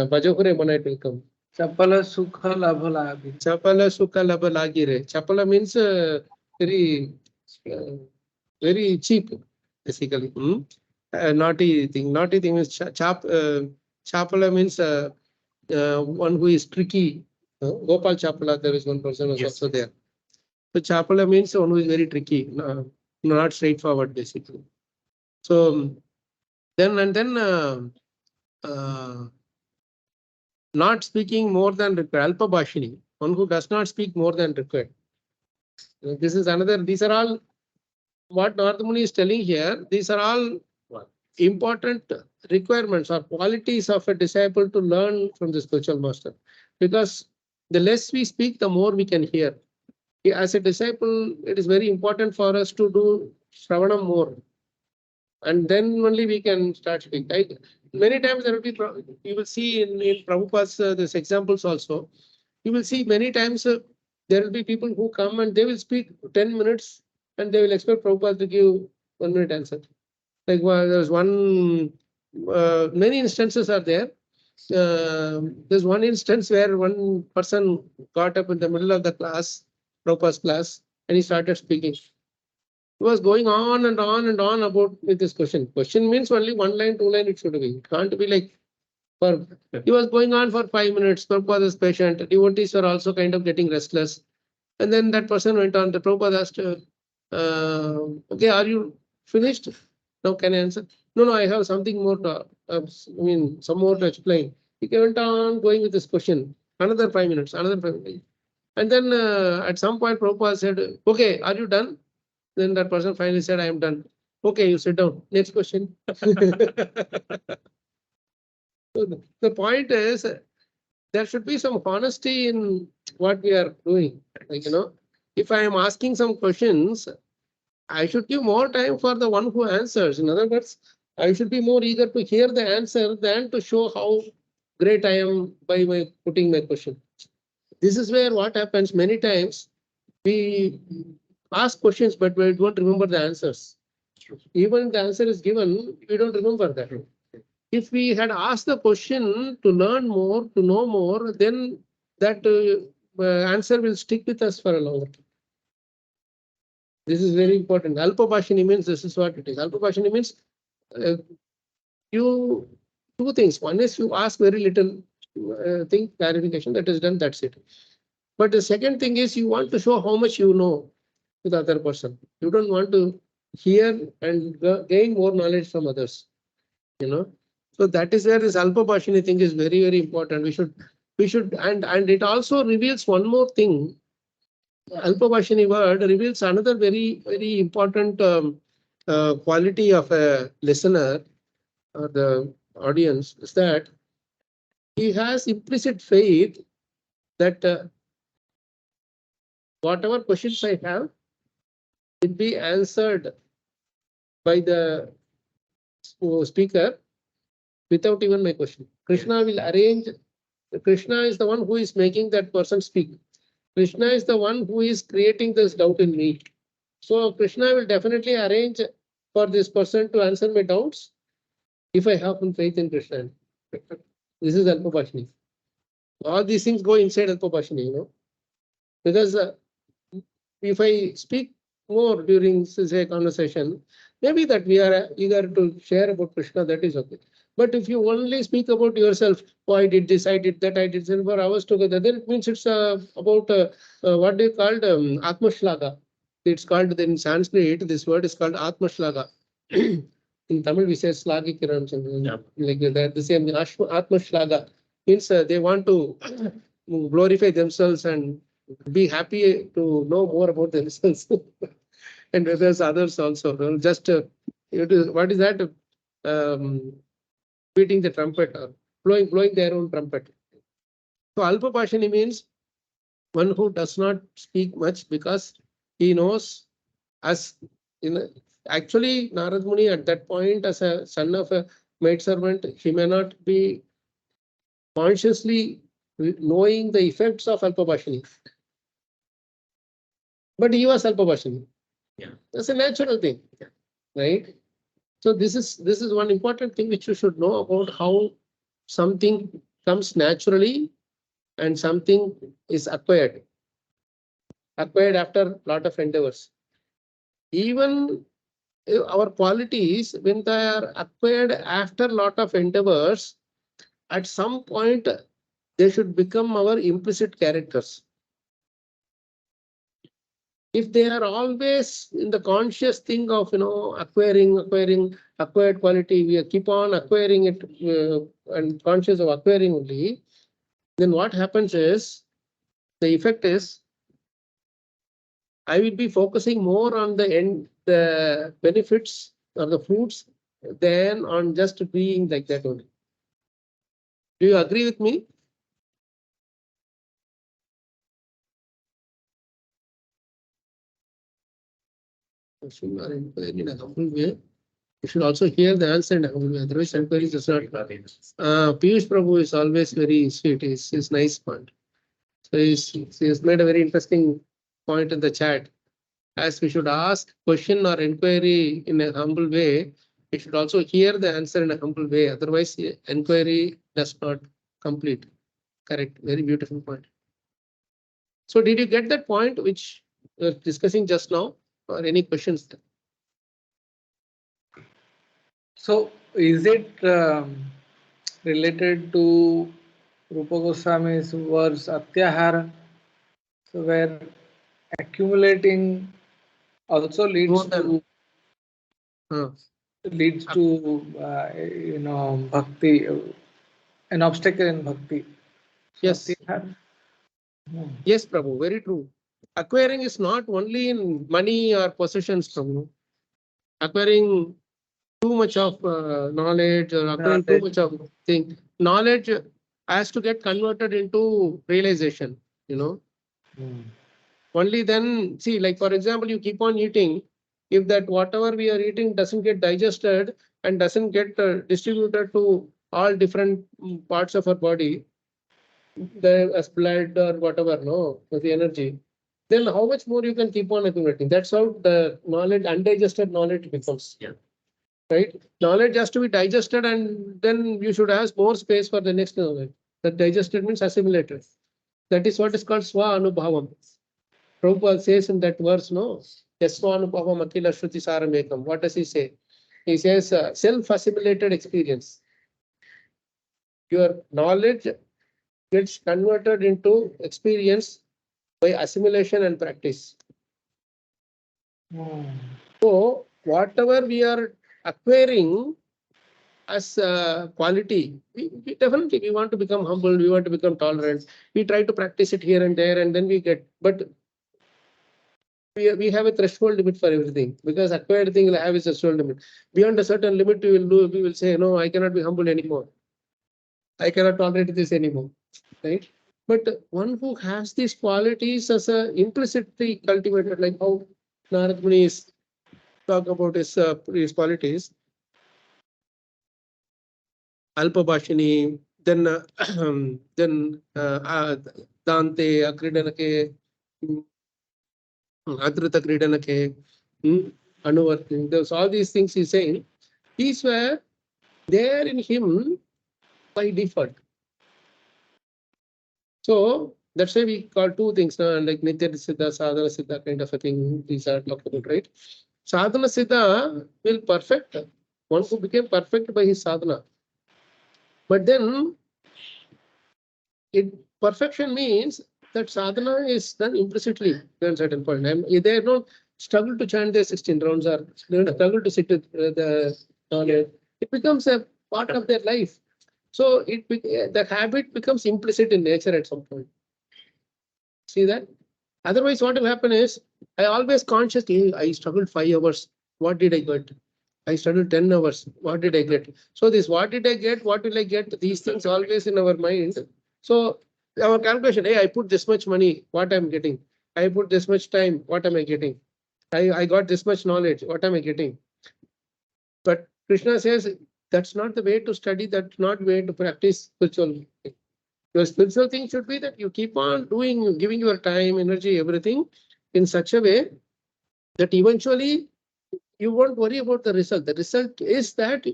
Bajokure Monite will come. Chapala Sukha Labha Lagi. Chapala Sukha Labha Lagire. Chapala means very cheap, basically. Naughty thing. Naughty thing means Chapala means one who is tricky. Gopal Chapala, there is one person was also there. So Chapala means one who is very tricky, not straightforward, basically. So then not speaking more than required. Alpa Bhashini, one who does not speak more than required. This is another. These are all what Narada Muni is telling here. These are all important requirements or qualities of a disciple to learn from the spiritual master. Because the less we speak, the more we can hear. As a disciple, it is very important for us to do Shravanam more. And then only we can start speaking. Many times there will be, you will see in Prabhupada's this examples also, you will see many times there will be people who come and they will speak 10 minutes and they will expect Prabhupada to give 1 minute answer. Like there's one, many instances are there. There's one instance where one person got up in the middle of the class, Prabhupada's class, and he started speaking. He was going on and on and on about with this question. Question means only 1 line, 2 line it should be. It can't be like he was going on for 5 minutes. Prabhupada is patient. Devotees were also kind of getting restless. And then that person went on. The Prabhupada asked, okay, are you finished? Now can I answer? No, I have something more to, some more to explain. He went on going with this question. Another 5 minutes, another 5 minutes. And then at some point, Prabhupada said, okay, are you done? Then that person finally said, I am done. Okay, you sit down. Next question. So the point is, there should be some honesty in what we are doing. Like, if I am asking some questions, I should give more time for the one who answers. In other words, I should be more eager to hear the answer than to show how great I am by putting my question. This is where what happens many times, we ask questions, but we don't remember the answers. Even if the answer is given, we don't remember that. If we had asked the question to learn more, to know more, then that answer will stick with us for a longer time. This is very important. Alpa Bhashini means this is what it is. Alpa Bhashini means you two things. One is you ask very little thing, clarification, that is done, that's it. But the second thing is you want to show how much you know to the other person. You don't want to hear and gain more knowledge from others. So that is where this Alpabhashini thing is very, very important. We should, and it also reveals one more thing. Alpabhashini word reveals another very, very important quality of a listener or the audience, is that he has implicit faith that whatever questions I have will be answered by the speaker without even my question. Krishna will arrange. Krishna is the one who is making that person speak. Krishna is the one who is creating this doubt in me. So Krishna will definitely arrange for this person to answer my doubts if I have full faith in Krishna. This is Alpabhashini. All these things go inside Alpabhashini, because if I speak more during, say, conversation, maybe that we are eager to share about Krishna, that is okay. But if you only speak about yourself, oh, I did this, I did that, I did this for hours together, then it means it's about what they called Atmashlaga. It's called in Sanskrit, this word is called Atmashlaga. In Tamil, we say Slagikiram, like that. The same Atmashlaga means they want to glorify themselves and be happy to know more about themselves. And there's others also. Just what is that? Beating the trumpet or blowing their own trumpet. So Alpabhashini means one who does not speak much because he knows, as actually Narad Muni at that point, as a son of a maidservant, he may not be consciously knowing the effects of Alpabhashini. But he was Alpabhashini. Yeah. That's a natural thing. Yeah. Right? So this is one important thing which you should know about how something comes naturally and something is acquired after a lot of endeavors. Even our qualities, when they are acquired after a lot of endeavors, at some point they should become our implicit characters. If they are always in the conscious thing of acquired quality, we keep on acquiring it and conscious of acquiring only, then what happens is, the effect is, I will be focusing more on the benefits or the fruits than on just being like that only. Do you agree with me? You should also hear the answer in a humble way. Otherwise, inquiries does not. Piyush Prabhu is always very sweet. He's nice point. So he has made a very interesting point in the chat. As we should ask question or inquiry in a humble way, we should also hear the answer in a humble way. Otherwise, inquiry does not complete. Correct. Very beautiful point. So did you get that point which we were discussing just now, or any questions? So is it related to Rupa Goswami's verse Atyahara, so where accumulating also leads to bhakti, an obstacle in bhakti? Yes. Yes, Prabhu, very true. Acquiring is not only in money or possessions, Prabhu. Acquiring too much of knowledge or acquiring too much of thing. Knowledge has to get converted into realization, Only then, see, like for example, you keep on eating. If that whatever we are eating doesn't get digested and doesn't get distributed to all different parts of our body, as blood or whatever, the energy, then how much more you can keep on accumulating? That's how the knowledge, undigested knowledge becomes. Yeah. Right? Knowledge has to be digested, and then you should have more space for the next knowledge. That digested means assimilated. That is what is called Swa Anubhavam. Prabhupada says in that verse, Yaswa Anubhavam Akila Shruti Saramekam. What does he say? He says self-assimilated experience. Your knowledge gets converted into experience by assimilation and practice. So whatever we are acquiring as a quality, we definitely we want to become humble, we want to become tolerant. We try to practice it here and there, and then we get. But we have a threshold limit for everything, because acquired thing will have a threshold limit. Beyond a certain limit, we will say, no, I cannot be humble anymore. I cannot tolerate this anymore, right? But one who has these qualities as a implicitly cultivated, like how Narada Muni is talking about his qualities, Alpabhashini, then Dante, Akridanake, Adruta Kridanake, Anuvarti. There's all these things he's saying. These were there in him by default. So that's why we call two things, like Nitya Siddha, Sadhana Siddha kind of a thing. These are talked about, right? Sadhana Siddha will perfect. One who became perfect by his sadhana. But then perfection means that sadhana is done implicitly at a certain point. They don't struggle to chant their 16 rounds or they don't struggle to sit with the knowledge. It becomes a part of their life. So the habit becomes implicit in nature at some point. See that? Otherwise, what will happen is, I always consciously, I struggled 5 hours. What did I get? I struggled 10 hours. What did I get? So this, what did I get? What will I get? These things always in our mind. So our calculation, hey, I put this much money, what I'm getting? I put this much time, what am I getting? I got this much knowledge, what am I getting? But Krishna says, that's not the way to study, that's not the way to practice spiritual. Your spiritual thing should be that you keep on doing, giving your time, energy, everything in such a way that eventually you won't worry about the result. The result is that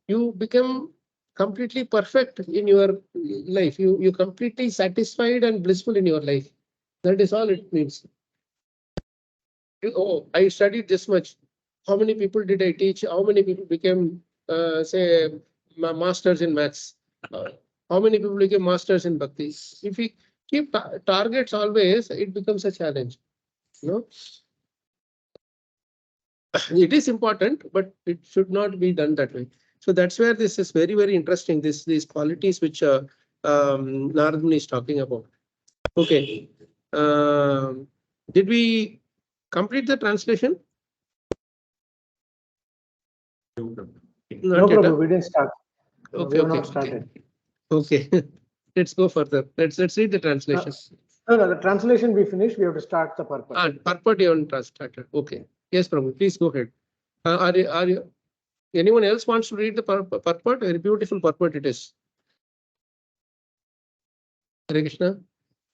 you become completely perfect in your life. You completely satisfied and blissful in your life. That is all it means. Oh, I studied this much. How many people did I teach? How many people became, say, masters in maths? How many people became masters in bhakti? If we keep targets always, it becomes a challenge. You know? It is important, but it should not be done that way. So that's where this is very, very interesting. These qualities which Narada Muni is talking about. Okay. Did we complete the translation? No problem. We didn't start. Okay, We have okay, not started. Okay. Let's go further. Let's read the translation. No, the translation we finished. We have to start the purport. Purport you haven't started. Okay. Yes, Prabhu. Please go ahead. Are you? Anyone else wants to read the purport? Very beautiful purport it is. Hare Krishna.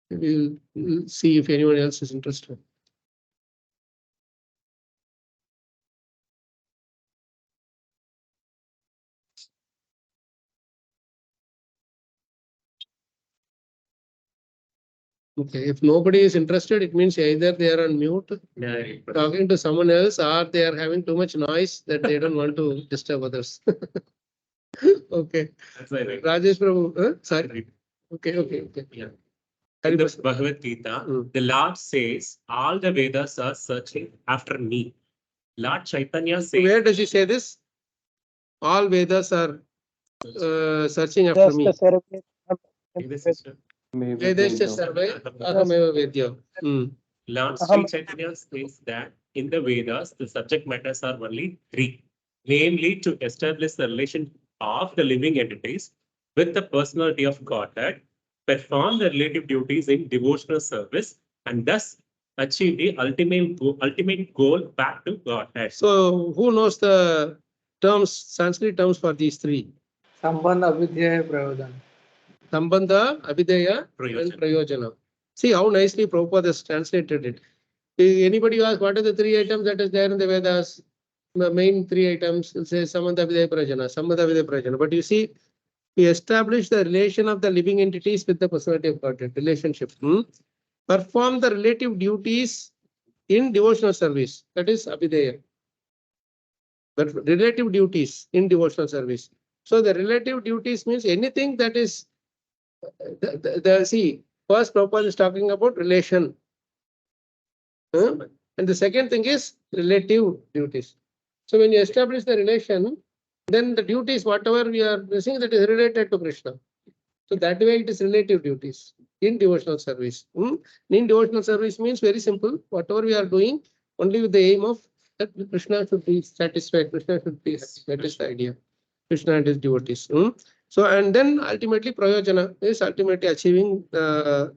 We'll see if anyone else is interested. Okay, if nobody is interested, it means either they are on mute, talking to someone else, or they are having too much noise that they don't want to disturb others. Okay. That's right. Rajesh Prabhu, sorry. Okay. Yeah. In the Bhagavad Gita, the Lord says, all the Vedas are searching after me. Lord Chaitanya says. Where does he say this? All Vedas are searching after me. Vedasya sarve ahameva vedya. Lord Sri Chaitanya says that in the Vedas, the subject matters are only 3. Namely, to establish the relation of the living entities with the personality of Godhead, perform the relative duties in devotional service, and thus achieve the ultimate goal back to Godhead. So, who knows the terms, Sanskrit terms for these 3? Sambandha, Abhidhyaya, Prayojana. Sambandha, Abhidheya, and Prayojana. See how nicely Prabhupada has translated it. Anybody ask what are the 3 items that is there in the Vedas? The main 3 items, it says Sambandha, Abhidheya, Prayojana. Sambandha, Abhidheya, Prayojana. But you see, we establish the relation of the living entities with the personality of Godhead, relationship. Perform the relative duties in devotional service. That is Abhidheya. But relative duties in devotional service. So the relative duties means anything that is, see, first Prabhupada is talking about relation. And the second thing is relative duties. So when you establish the relation, then the duties, whatever we are doing, that is related to Krishna. So that way it is relative duties in devotional service. In devotional service means very simple. Whatever we are doing, only with the aim of that Krishna should be satisfied. Krishna should be happy. That is the idea. Krishna and his devotees. So and then ultimately prayojana is ultimately achieving the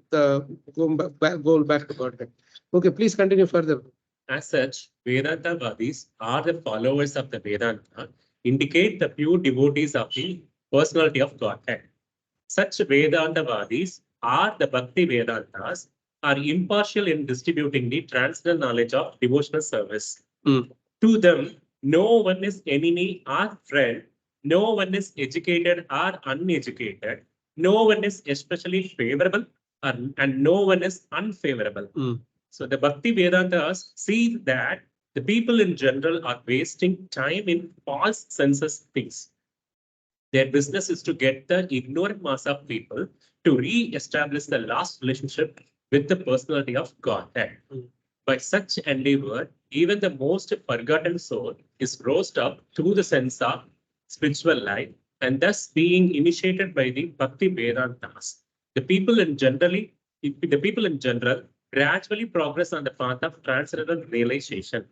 goal back to Godhead. Okay, please continue further. As such, Vedantavadis are the followers of the Vedanta, indicate the pure devotees of the personality of Godhead. Such Vedantavadis are the Bhakti Vedantas, are impartial in distributing the transcendental knowledge of devotional service. To them, no one is enemy or friend, no one is educated or uneducated, no one is especially favorable and no one is unfavorable. So the Bhakti Vedantas see that the people in general are wasting time in false senses things. Their business is to get the ignorant mass of people to re-establish the lost relationship with the personality of Godhead. By such endeavor, even the most forgotten soul is rose up through the sense of spiritual life and thus being initiated by the Bhakti Vedantas. The people in general gradually progress on the path of transcendental realization.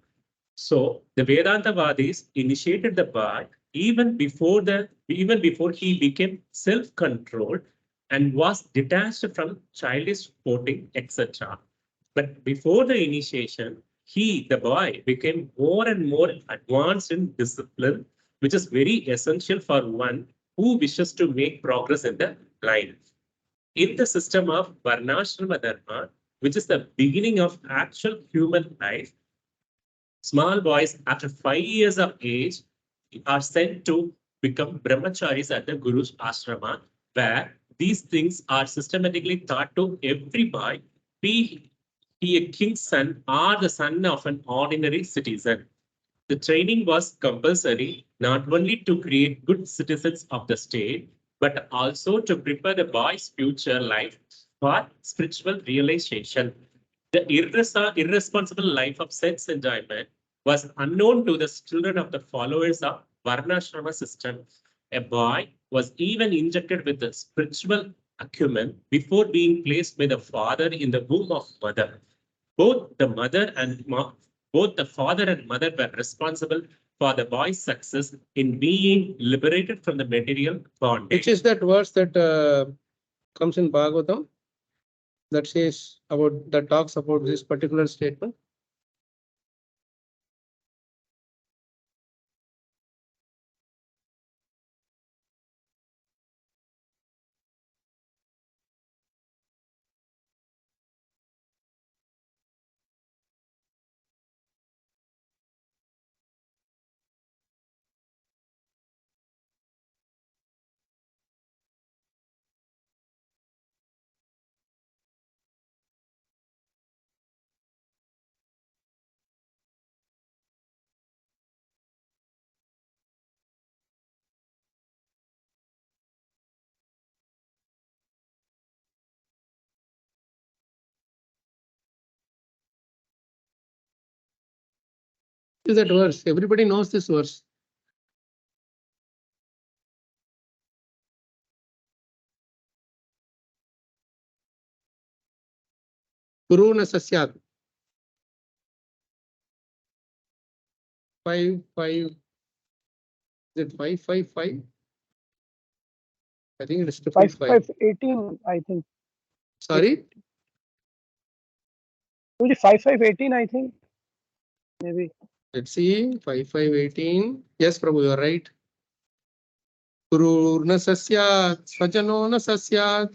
So the Vedantavadis initiated the path even before he became self-controlled and was detached from childish sporting, etc. But before the initiation, the boy, became more and more advanced in discipline, which is very essential for one who wishes to make progress in the line. In the system of Varnashrama Dharma, which is the beginning of actual human life, small boys after 5 years of age are sent to become brahmacharis at the Guru's ashrama, where these things are systematically taught to every boy, be he a king's son or the son of an ordinary citizen. The training was compulsory not only to create good citizens of the state, but also to prepare the boy's future life for spiritual realization. The irresponsible life of sense enjoyment was unknown to the children of the followers of Varnashrama system. A boy was even injected with the spiritual acumen before being placed by the father in the womb of mother. Both the father and mother were responsible for the boy's success in being liberated from the material bondage. Which is that verse that comes in Bhagavatam that says about, that talks about this particular statement? Is that verse? Everybody knows this verse. Guru na sasyat. 5, is it 555? I think it is 5518, I think. Sorry? Only 5518, I think. Maybe. Let's see. 5518. Yes, Prabhu, you are right. Guru na sasyat, svajano na sasyat,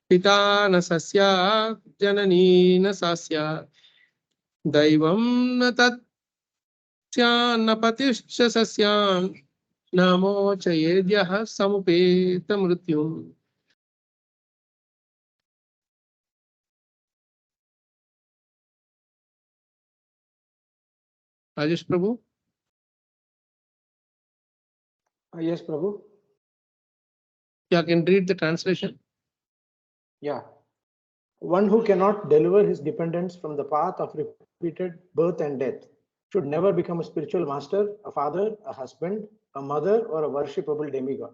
pita na sasyat, janani na sasyat, daivam na tatsyan na patischa sasyam, namo chayedyah samupeta mrityum. Rajesh Prabhu? Yes, Prabhu. You can read the translation. Yeah. One who cannot deliver his dependents from the path of repeated birth and death, should never become a spiritual master, a father, a husband, a mother, or a worshipable demigod.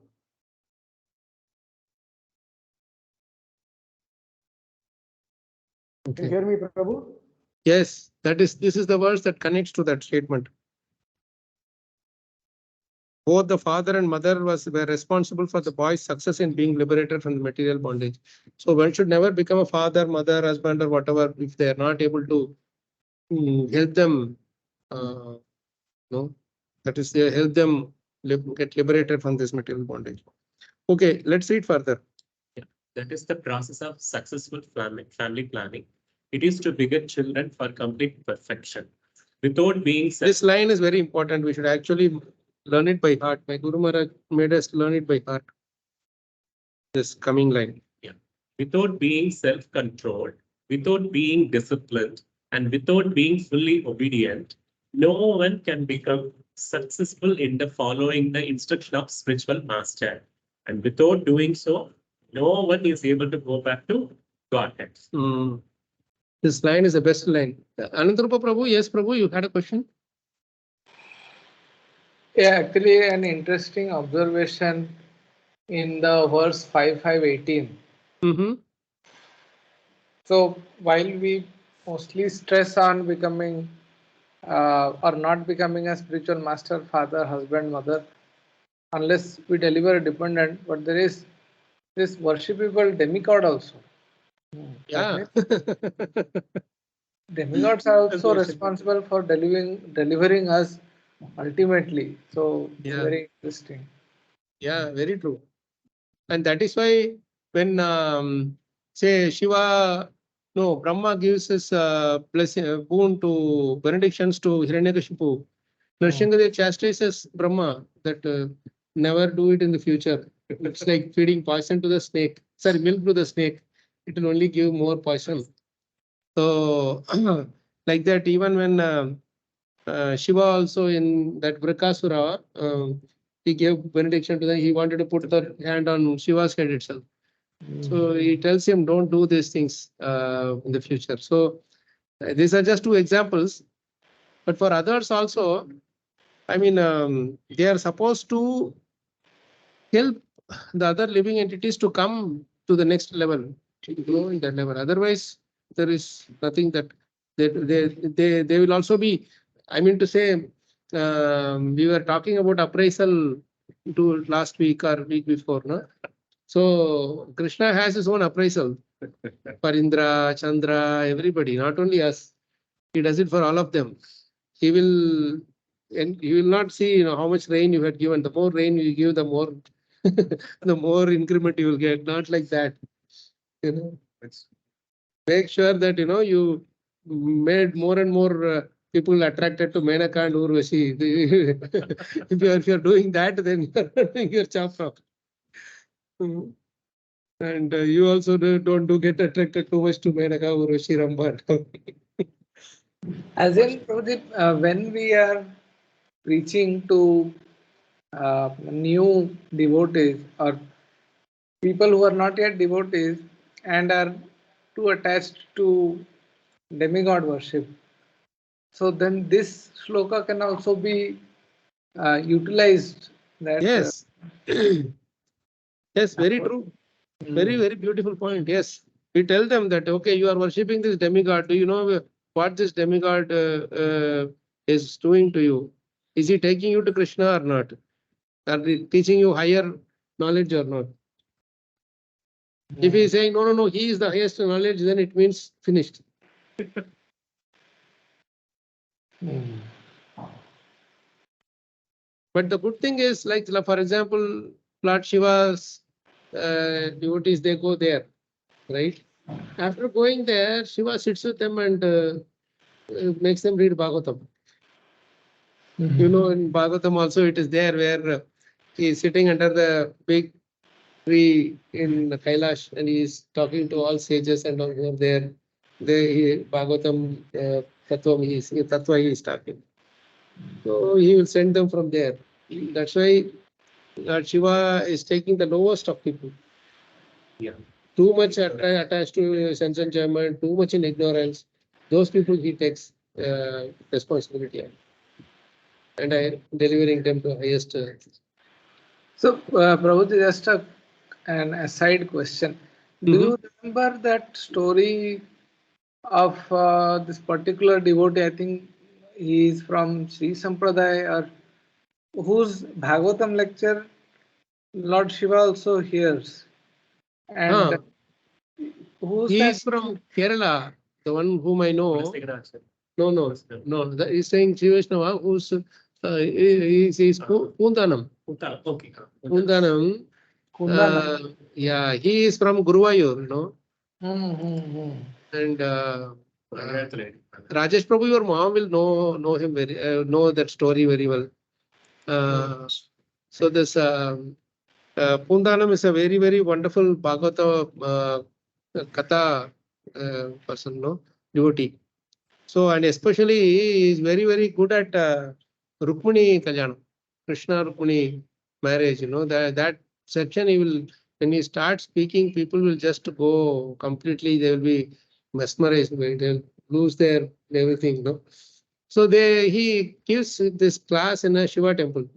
Can you hear me, Prabhu? Yes, this is the verse that connects to that statement. Both the father and mother were responsible for the boy's success in being liberated from the material bondage. So one should never become a father, mother, husband, or whatever if they are not able to help them. That is, they help them get liberated from this material bondage. Okay, let's read further. Yeah, that is the process of successful family planning. It is to beget children for complete perfection. Without being This line is very important. We should actually learn it by heart. My Guru Maharaj made us learn it by heart. This coming line. Yeah. Without being self-controlled, without being disciplined, and without being fully obedient, no one can become successful in the following the instruction of spiritual master. And without doing so, no one is able to go back to Godhead. This line is the best line. Anantarupa Prabhu, yes, Prabhu, you had a question? Yeah, actually, an interesting observation in the verse 5:18. So, while we mostly stress on becoming or not becoming a spiritual master, father, husband, mother, unless we deliver a dependent, but there is this worshipable demigod also. Yeah. Demigods are also responsible for delivering us ultimately. So it's very interesting. Yeah, very true. And that is why when say Shiva, no, Brahma gives his blessing, boon to benedictions to Hiranyakashipu, Nrsimhadev chastises Brahma that never do it in the future. It's like feeding poison to the snake. Sorry, milk to the snake. It will only give more poison. So like that, even when Shiva also in that Vrakasura, he gave benediction to them. He wanted to put the hand on Shiva's head itself. So he tells him, don't do these things in the future. So these are just two examples. But for others also, I mean, they are supposed to help the other living entities to come to the next level, to grow in that level. Otherwise, there is nothing that they will also be. I mean to say, we were talking about appraisal to last week or week before, no? So Krishna has his own appraisal for Indra, Chandra, everybody, not only us. He does it for all of them. He will, and you will not see, how much rain you had given. The more rain you give, the more, the more increment you will get. Not like that. Make sure that you made more and more people attracted to Menaka and Urvashi. If you're doing that, then you're doing your job proper. And you also don't get attracted too much to Menaka, Urvashi, Ramba. As in, Prabhudeep, when we are preaching to new devotees or people who are not yet devotees and are too attached to demigod worship, so then this shloka can also be utilized. That yes. Yes, very true. Very, very beautiful point. Yes. We tell them that, okay, you are worshipping this demigod. Do you know what this demigod is doing to you? Is he taking you to Krishna or not? Are they teaching you higher knowledge or not? If he is saying, no, he is the highest knowledge, then it means finished. But the good thing is, like, for example, Lord Shiva's devotees, they go there, right? After going there, Shiva sits with them and makes them read Bhagavatam. In Bhagavatam also it is there where he is sitting under the big tree in Kailash and he is talking to all sages and all who are there. Bhagavatam Tattva he is talking. So he will send them from there. That's why Lord Shiva is taking the lowest of people. Yeah. Too much attached to sense enjoyment, too much in ignorance. Those people he takes responsibility on. and I delivering them to highest. So, Prabhuji, just an aside question. Do you remember that story of this particular devotee? I think he is from Sri Sampradaya, or whose Bhagavatam lecture Lord Shiva also hears. And who's He that? is from Kerala, the one whom I know. Kulasigarachan. No. He's saying Sri Vaishnava, who's he's Pundanam. Okay. Pundanam. Kundana. Yeah, he is from Guruvayur, you know. And Congratulations. Rajesh Prabhu, your mom will know him know that story very well. So this Pundanam is a very, very wonderful Bhagavata Katha person, no, devotee. So, and especially he is very, very good at Rukmini Kalyanam, Krishna Rukmini marriage, you know, that section he will, when he starts speaking, people will just go completely, they will be mesmerized, they'll lose their everything, you know. So he gives this class in a Shiva temple.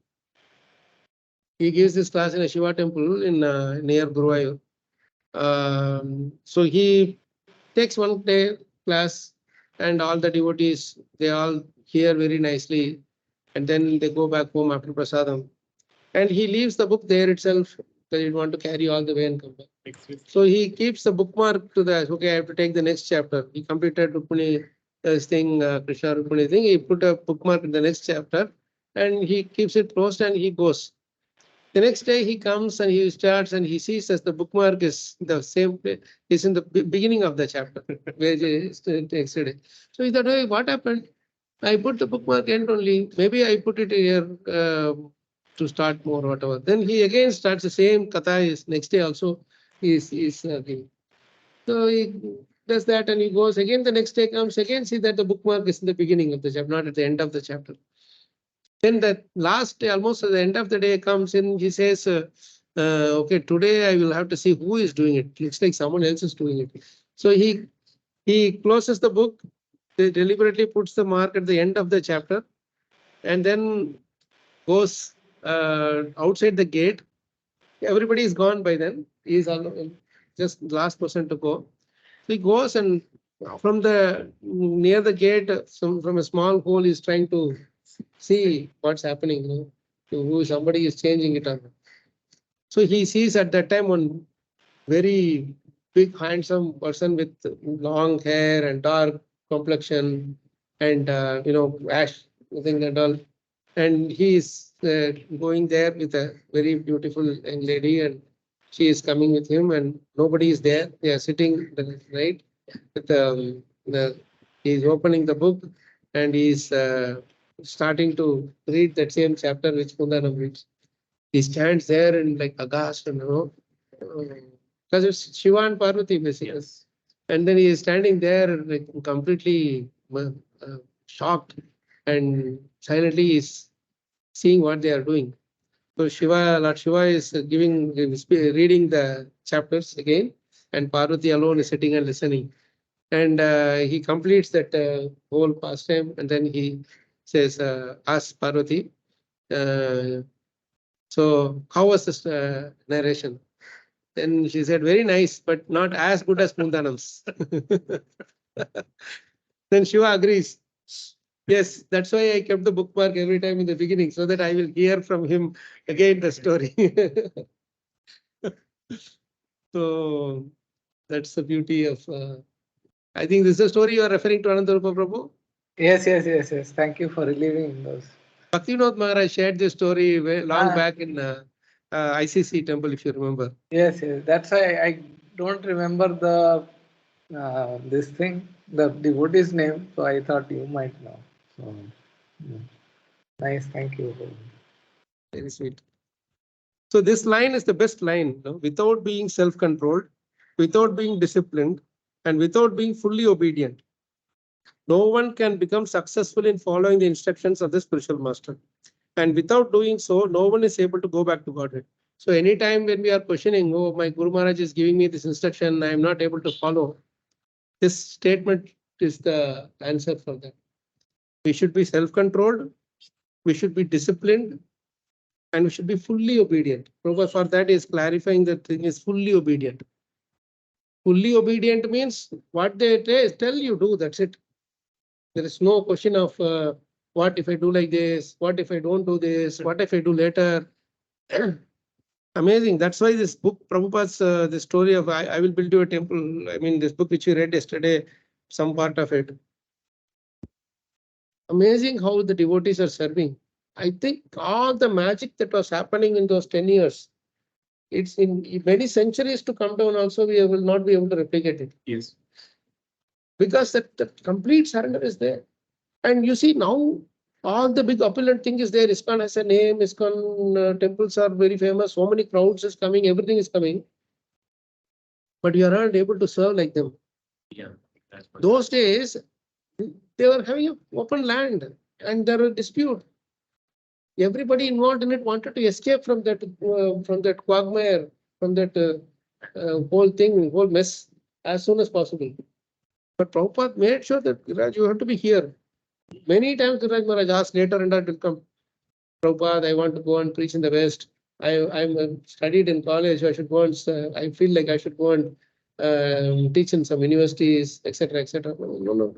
He gives this class in a Shiva temple in near Guruvayur. So he takes one day class, and all the devotees, they all hear very nicely, and then they go back home after prasadam. And he leaves the book there itself because he want to carry all the way and come back. So he keeps the bookmark to the, okay, I have to take the next chapter. He completed Rukmini thing, Krishna Rukmini thing. He put a bookmark in the next chapter, and he keeps it closed and he goes. The next day he comes and he starts and he sees that the bookmark is the same place, is in the beginning of the chapter where it is yesterday. So he thought, hey, what happened? I put the bookmark end only. Maybe I put it here to start more, whatever. Then he again starts the same katha. Is next day also is giving. So he does that and he goes again. The next day comes again, see that the bookmark is in the beginning of the chapter, not at the end of the chapter. Then the last day, almost at the end of the day comes in, he says, okay, today I will have to see who is doing it. Looks like someone else is doing it. So he closes the book, he deliberately puts the mark at the end of the chapter, and then goes outside the gate. Everybody is gone by then. He is just the last person to go. So he goes and from the near the gate, from a small hole, he's trying to see what's happening, you know, to who somebody is changing it on. So he sees at that time one very big, handsome person with long hair and dark complexion and ash thing and all. And he is going there with a very beautiful young lady, and she is coming with him, and nobody is there. They are sitting right with he's opening the book and he's starting to read that same chapter which Kundanam reads. He stands there and like aghast, and because it's Shiva and Parvati basically. Yes. And then he is standing there like completely shocked and silently is seeing what they are doing. So Lord Shiva is reading the chapters again, and Parvati alone is sitting and listening. And he completes that whole pastime, and then he says, ask Parvati, so how was this narration? Then she said, very nice, but not as good as Pundanam's. Then Shiva agrees. Yes, that's why I kept the bookmark every time in the beginning, so that I will hear from him again the story. So that's the beauty of. I think this is the story you are referring to, Anandarupa Prabhu. Yes. Thank you for relieving those. Bhaktivinoda Maharaj shared this story long back in ICC temple, if you remember. Yes. That's why I don't remember the this thing, the devotee's name. So I thought you might know. So nice. Thank you. Very sweet. So this line is the best line. Without being self-controlled, without being disciplined, and without being fully obedient, no one can become successful in following the instructions of the spiritual master. And without doing so, no one is able to go back to Godhead. So anytime when we are questioning, oh, my Guru Maharaj is giving me this instruction, I am not able to follow, this statement is the answer for that. We should be self-controlled. we should be disciplined, and we should be fully obedient. Prabhupada for that is clarifying that thing is fully obedient. Fully obedient means what they tell you do, that's it. There is no question of what if I do like this, what if I don't do this, what if I do later. Amazing. That's why this book, Prabhupada's the story of I will build you a temple. I mean, this book which we read yesterday, some part of it. Amazing how the devotees are serving. I think all the magic that was happening in those 10 years, it's in many centuries to come down also, we will not be able to replicate it. Yes. Because that complete surrender is there. And you see now, all the big opulent thing is there. ISKCON has a name, ISKCON temples are very famous, so many crowds is coming, everything is coming. But you are not able to serve like them. Yeah. That's what Those days, they were having an open land and there was dispute. Everybody involved in it wanted to escape from that quagmire, from that whole thing, whole mess as soon as possible. But Prabhupada made sure that Viraj, you have to be here. Many times Viraj Maharaj asked later and will come. Prabhupada, I want to go and preach in the West. I'm studied in college. I should go and I feel like I should go and teach in some universities, etc., etc. No.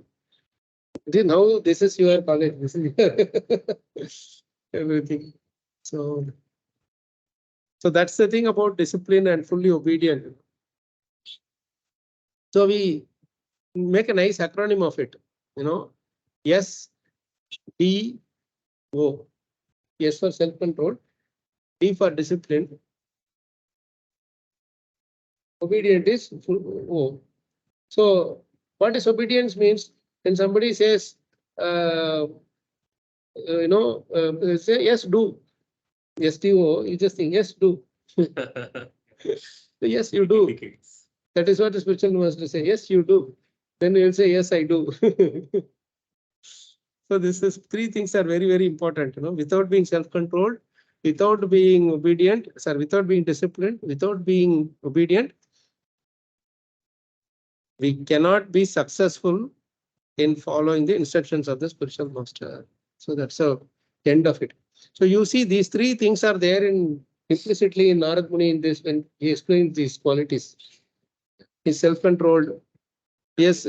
Now this is your college. This is your everything. So that's the thing about discipline and fully obedient. So we make a nice acronym of it. S, D, O. S for self-control, D for discipline. Obedient is full O. So what is obedience means? When somebody says, say yes, do. Yes, do. You just think yes, do. Yes, you do. That is what the spiritual master say. Yes, you do. Then you will say yes, I do. So this is three things are very, very important. Without being self-controlled, without being obedient, without being disciplined, without being obedient, we cannot be successful in following the instructions of the spiritual master. So that's the end of it. So you see, these three things are there implicitly in Narada Muni in this when he explains these qualities. He's self-controlled. Yes,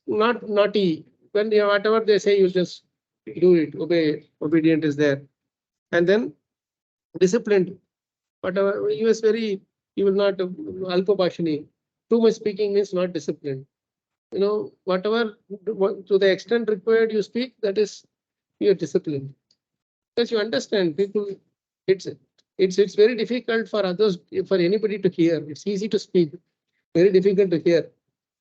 not naughty. When whatever they say, you just do it. Obey. Obedient is there. And then disciplined. Whatever he was you will not alpabhashini. Too much speaking means not disciplined. Whatever to the extent required you speak, that is your discipline. Because you understand people, it's very difficult for others, for anybody to hear. It's easy to speak, very difficult to hear.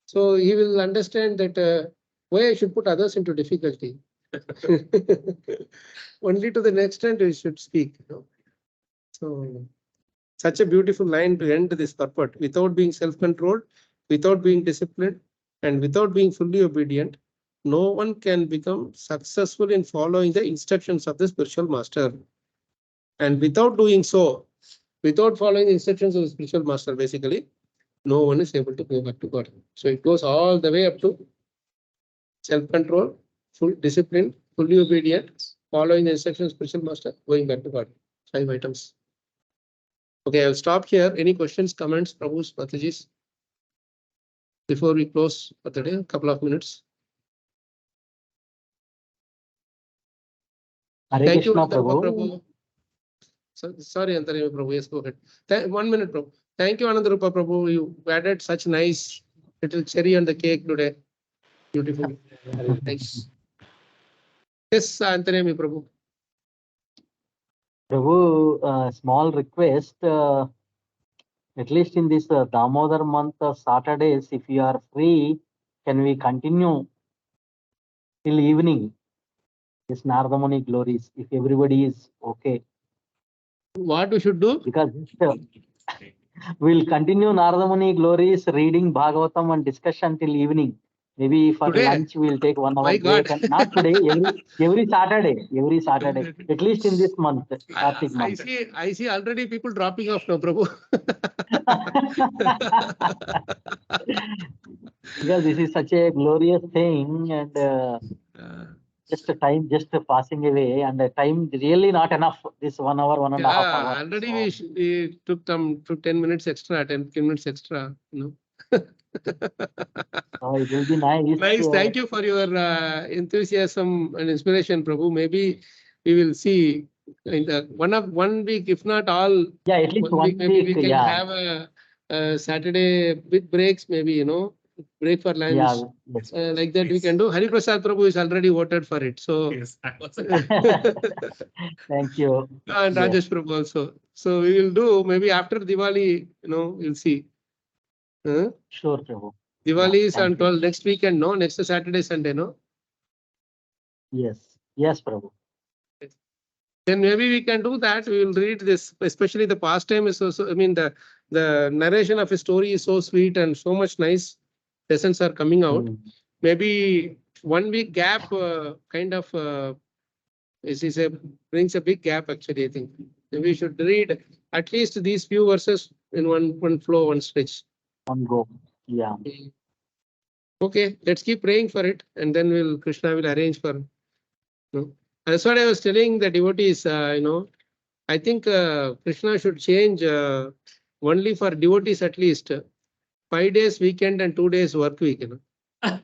So he will understand that why I should put others into difficulty. Only to the extent we should speak. So such a beautiful line to end this purport. Without being self-controlled, without being disciplined, and without being fully obedient, no one can become successful in following the instructions of the spiritual master. And without doing so, without following the instructions of the spiritual master, basically, no one is able to go back to God. So it goes all the way up to self-control, full discipline, fully obedient, following the instructions of spiritual master, going back to God. 5 items. Okay, I'll stop here. Any questions, comments, Prabhu's, Mataji's? Before we close for the day, a couple of minutes. Hare Thank you, Krishna, Anandarupa Prabhu. Prabhu. Sorry, Antarya Prabhu. Yes, go ahead. 1 minute, Prabhu. Thank you, Anandarupa Prabhu. You added such nice little cherry on the cake today. Beautiful. Thanks. Yes, Antarya Prabhu. Prabhu, small request. At least in this Damodar month of Saturdays, if you are free, can we continue till evening? This Narada Muni Glories, if everybody is okay. What we should do? Because we'll continue Narada Muni Glories, reading Bhagavatam and discussion till evening. Maybe for Today? lunch we'll take 1 hour My break. God. And not today, every Saturday. At least in this month, Kartik month. I see already people dropping off now, Prabhu. Because this is such a glorious thing, and just the time just passing away, and the time really not enough. This 1 hour, 1.5 hours. Already So, we took 10 minutes extra, 10 minutes extra, you know. so it will be nice. Nice. Thank you for your enthusiasm and inspiration, Prabhu. Maybe we will see in the 1 week, if not all. Yeah, at least 1 1 week, maybe we week. can Yeah, have a Saturday with breaks, maybe, you know, break for lunch. yeah. Yes. Like that we can do. Hari Prasad Prabhu is already voted for it. So Yes, I was Thank you. and Yes. Rajesh Prabhu also. So we will do maybe after Diwali, you know, we'll see. Sure, Prabhu. Diwali is thank on you. 12 next weekend, no? Next Saturday, Sunday, no? Yes. Yes, Prabhu. Then maybe we can do that. We will read this, especially the pastime is also, I mean, the narration of a story is so sweet and so much nice lessons are coming out. Maybe 1 week gap kind of brings a big gap actually, I think. Maybe we should read at least these few verses in one flow, one stretch. On go. Yeah. Okay, let's keep praying for it, and then Krishna will arrange for. You know. That's what I was telling the devotees. You know, I think Krishna should change only for devotees at least 5 days weekend and 2 days work week. You know.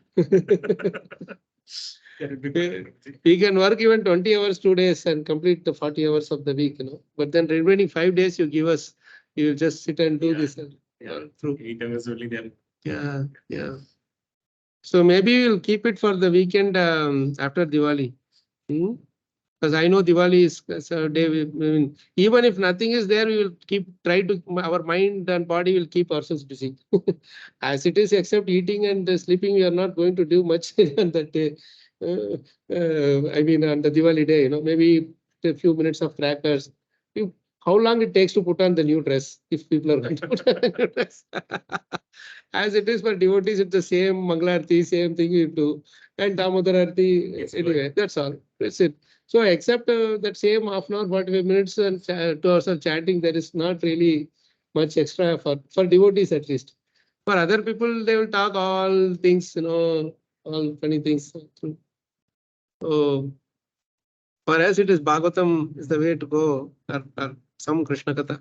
We can work even 20 hours 2 days and complete the 40 hours of the week. You know, but then remaining 5 days you give us. You will just sit and do this through. 8 hours only there. Yeah, yeah. So maybe we'll keep it for the weekend after Diwali. Because I know Diwali is a day. I mean, even if nothing is there, we will try to, our mind and body will keep ourselves busy. As it is, except eating and sleeping, we are not going to do much on that day. I mean, on the Diwali day, you know, maybe a few minutes of crackers. How long it takes to put on the new dress if people are going to put on the new dress? As it is for devotees, it's the same Mangalarti, same thing we do. And Damodar Arti, anyway, that's all. That's it. So except that same half an hour, 45 minutes and 2 hours of chanting, there is not really much extra for devotees at least. For other people, they will talk all things, you know, all funny things. So for us, it is Bhagavatam is the way to go, or some Krishna Katha.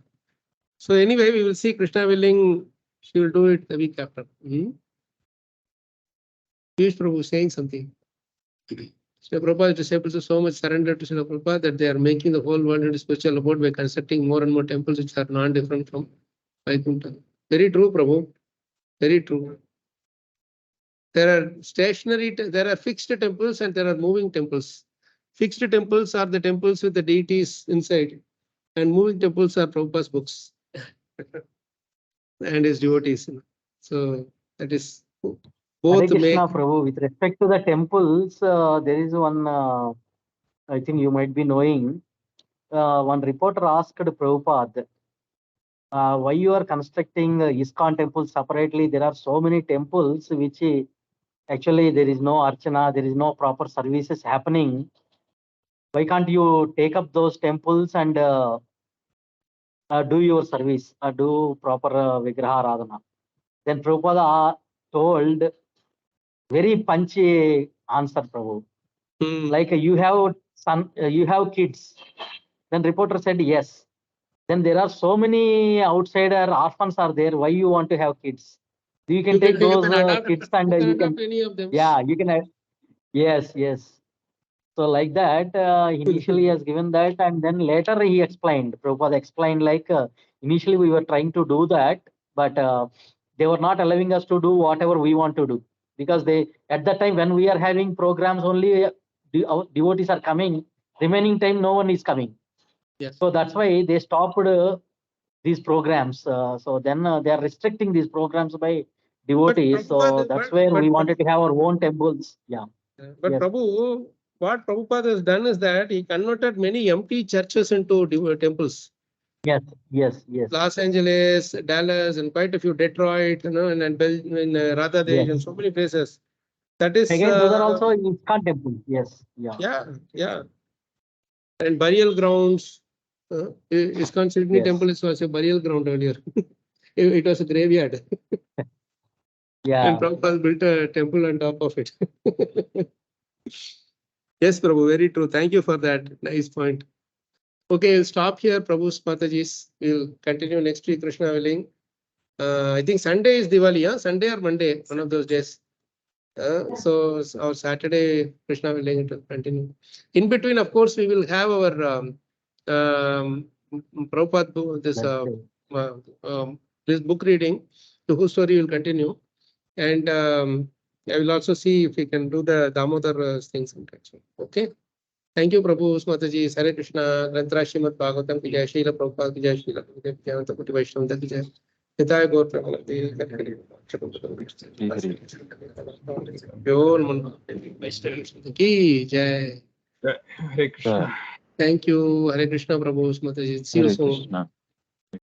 So anyway, we will see Krishna willing, she will do it the week after. Piyush Prabhu saying something. Srila Prabhupada's disciples are so much surrendered to Srila Prabhupada that they are making the whole world into spiritual abode by constructing more and more temples which are non-different from Vaikuntha. Very true, Prabhu. Very true. There are there are fixed temples and there are moving temples. Fixed temples are the temples with the deities inside, and moving temples are Prabhupada's books and his devotees. So that is both. Hare Krishna, Prabhu. With respect to the temples, there is one, I think you might be knowing, one reporter asked Prabhupada, why you are constructing ISKCON temples separately? There are so many temples which actually there is no archana, there is no proper services happening. Why can't you take up those temples and do your service, do proper Vigraha Radhana? Then Prabhupada told very punchy answer, Prabhu. Like you have you have kids. Then reporter said yes. Then there are so many outsider orphans are there. Why you want to have kids? You can take those kids and you can any of them. Yeah, you can. Yes, yes. So like that, initially he has given that, and then later he explained. Prabhupada explained like initially we were trying to do that, but they were not allowing us to do whatever we want to do, because they at that time when we are having programs only our devotees are coming. Remaining time no one is coming. Yes. So that's why they stopped these programs. So then they are restricting these programs by devotees. So that's where we wanted to have our own temples. Yeah. But Yes. Prabhu, what Prabhupada has done is that he converted many empty churches into temples. Yes, yes, yes. Los Angeles, Dallas, and quite a few, Detroit, you know, and in Radha Desh, and so many places. That is Again, those are also ISKCON temples. Yes, yeah. Yeah, yeah. And burial grounds. ISKCON Sydney Temple was a burial ground earlier. It was a graveyard. Yeah. And Prabhupada built a temple on top of it. Yes, Prabhu, very true. Thank you for that. Nice point. Okay, we'll stop here, Prabhu's Mataji's. We'll continue next week, Krishna willing. I think Sunday is Diwali, huh? Sunday or Monday, one of those days. So our Saturday, Krishna willing, it will continue. In between, of course, we will have our Prabhupada, this book reading, the whole story will continue. And I will also see if we can do the Damodar things. Okay. Thank you, Prabhu Mataji. Hare Krishna. Granthra Srimad Bhagavatam ki jai. Srila Prabhupada ki jai. Srila Prabhupada Koti Vaishnava ki jai. Hidaya Gaur Premanandi. Pure Manna ki jai. Hare Krishna. Thank you. Hare Krishna, Prabhu Mataji. See you Hare soon. Krishna.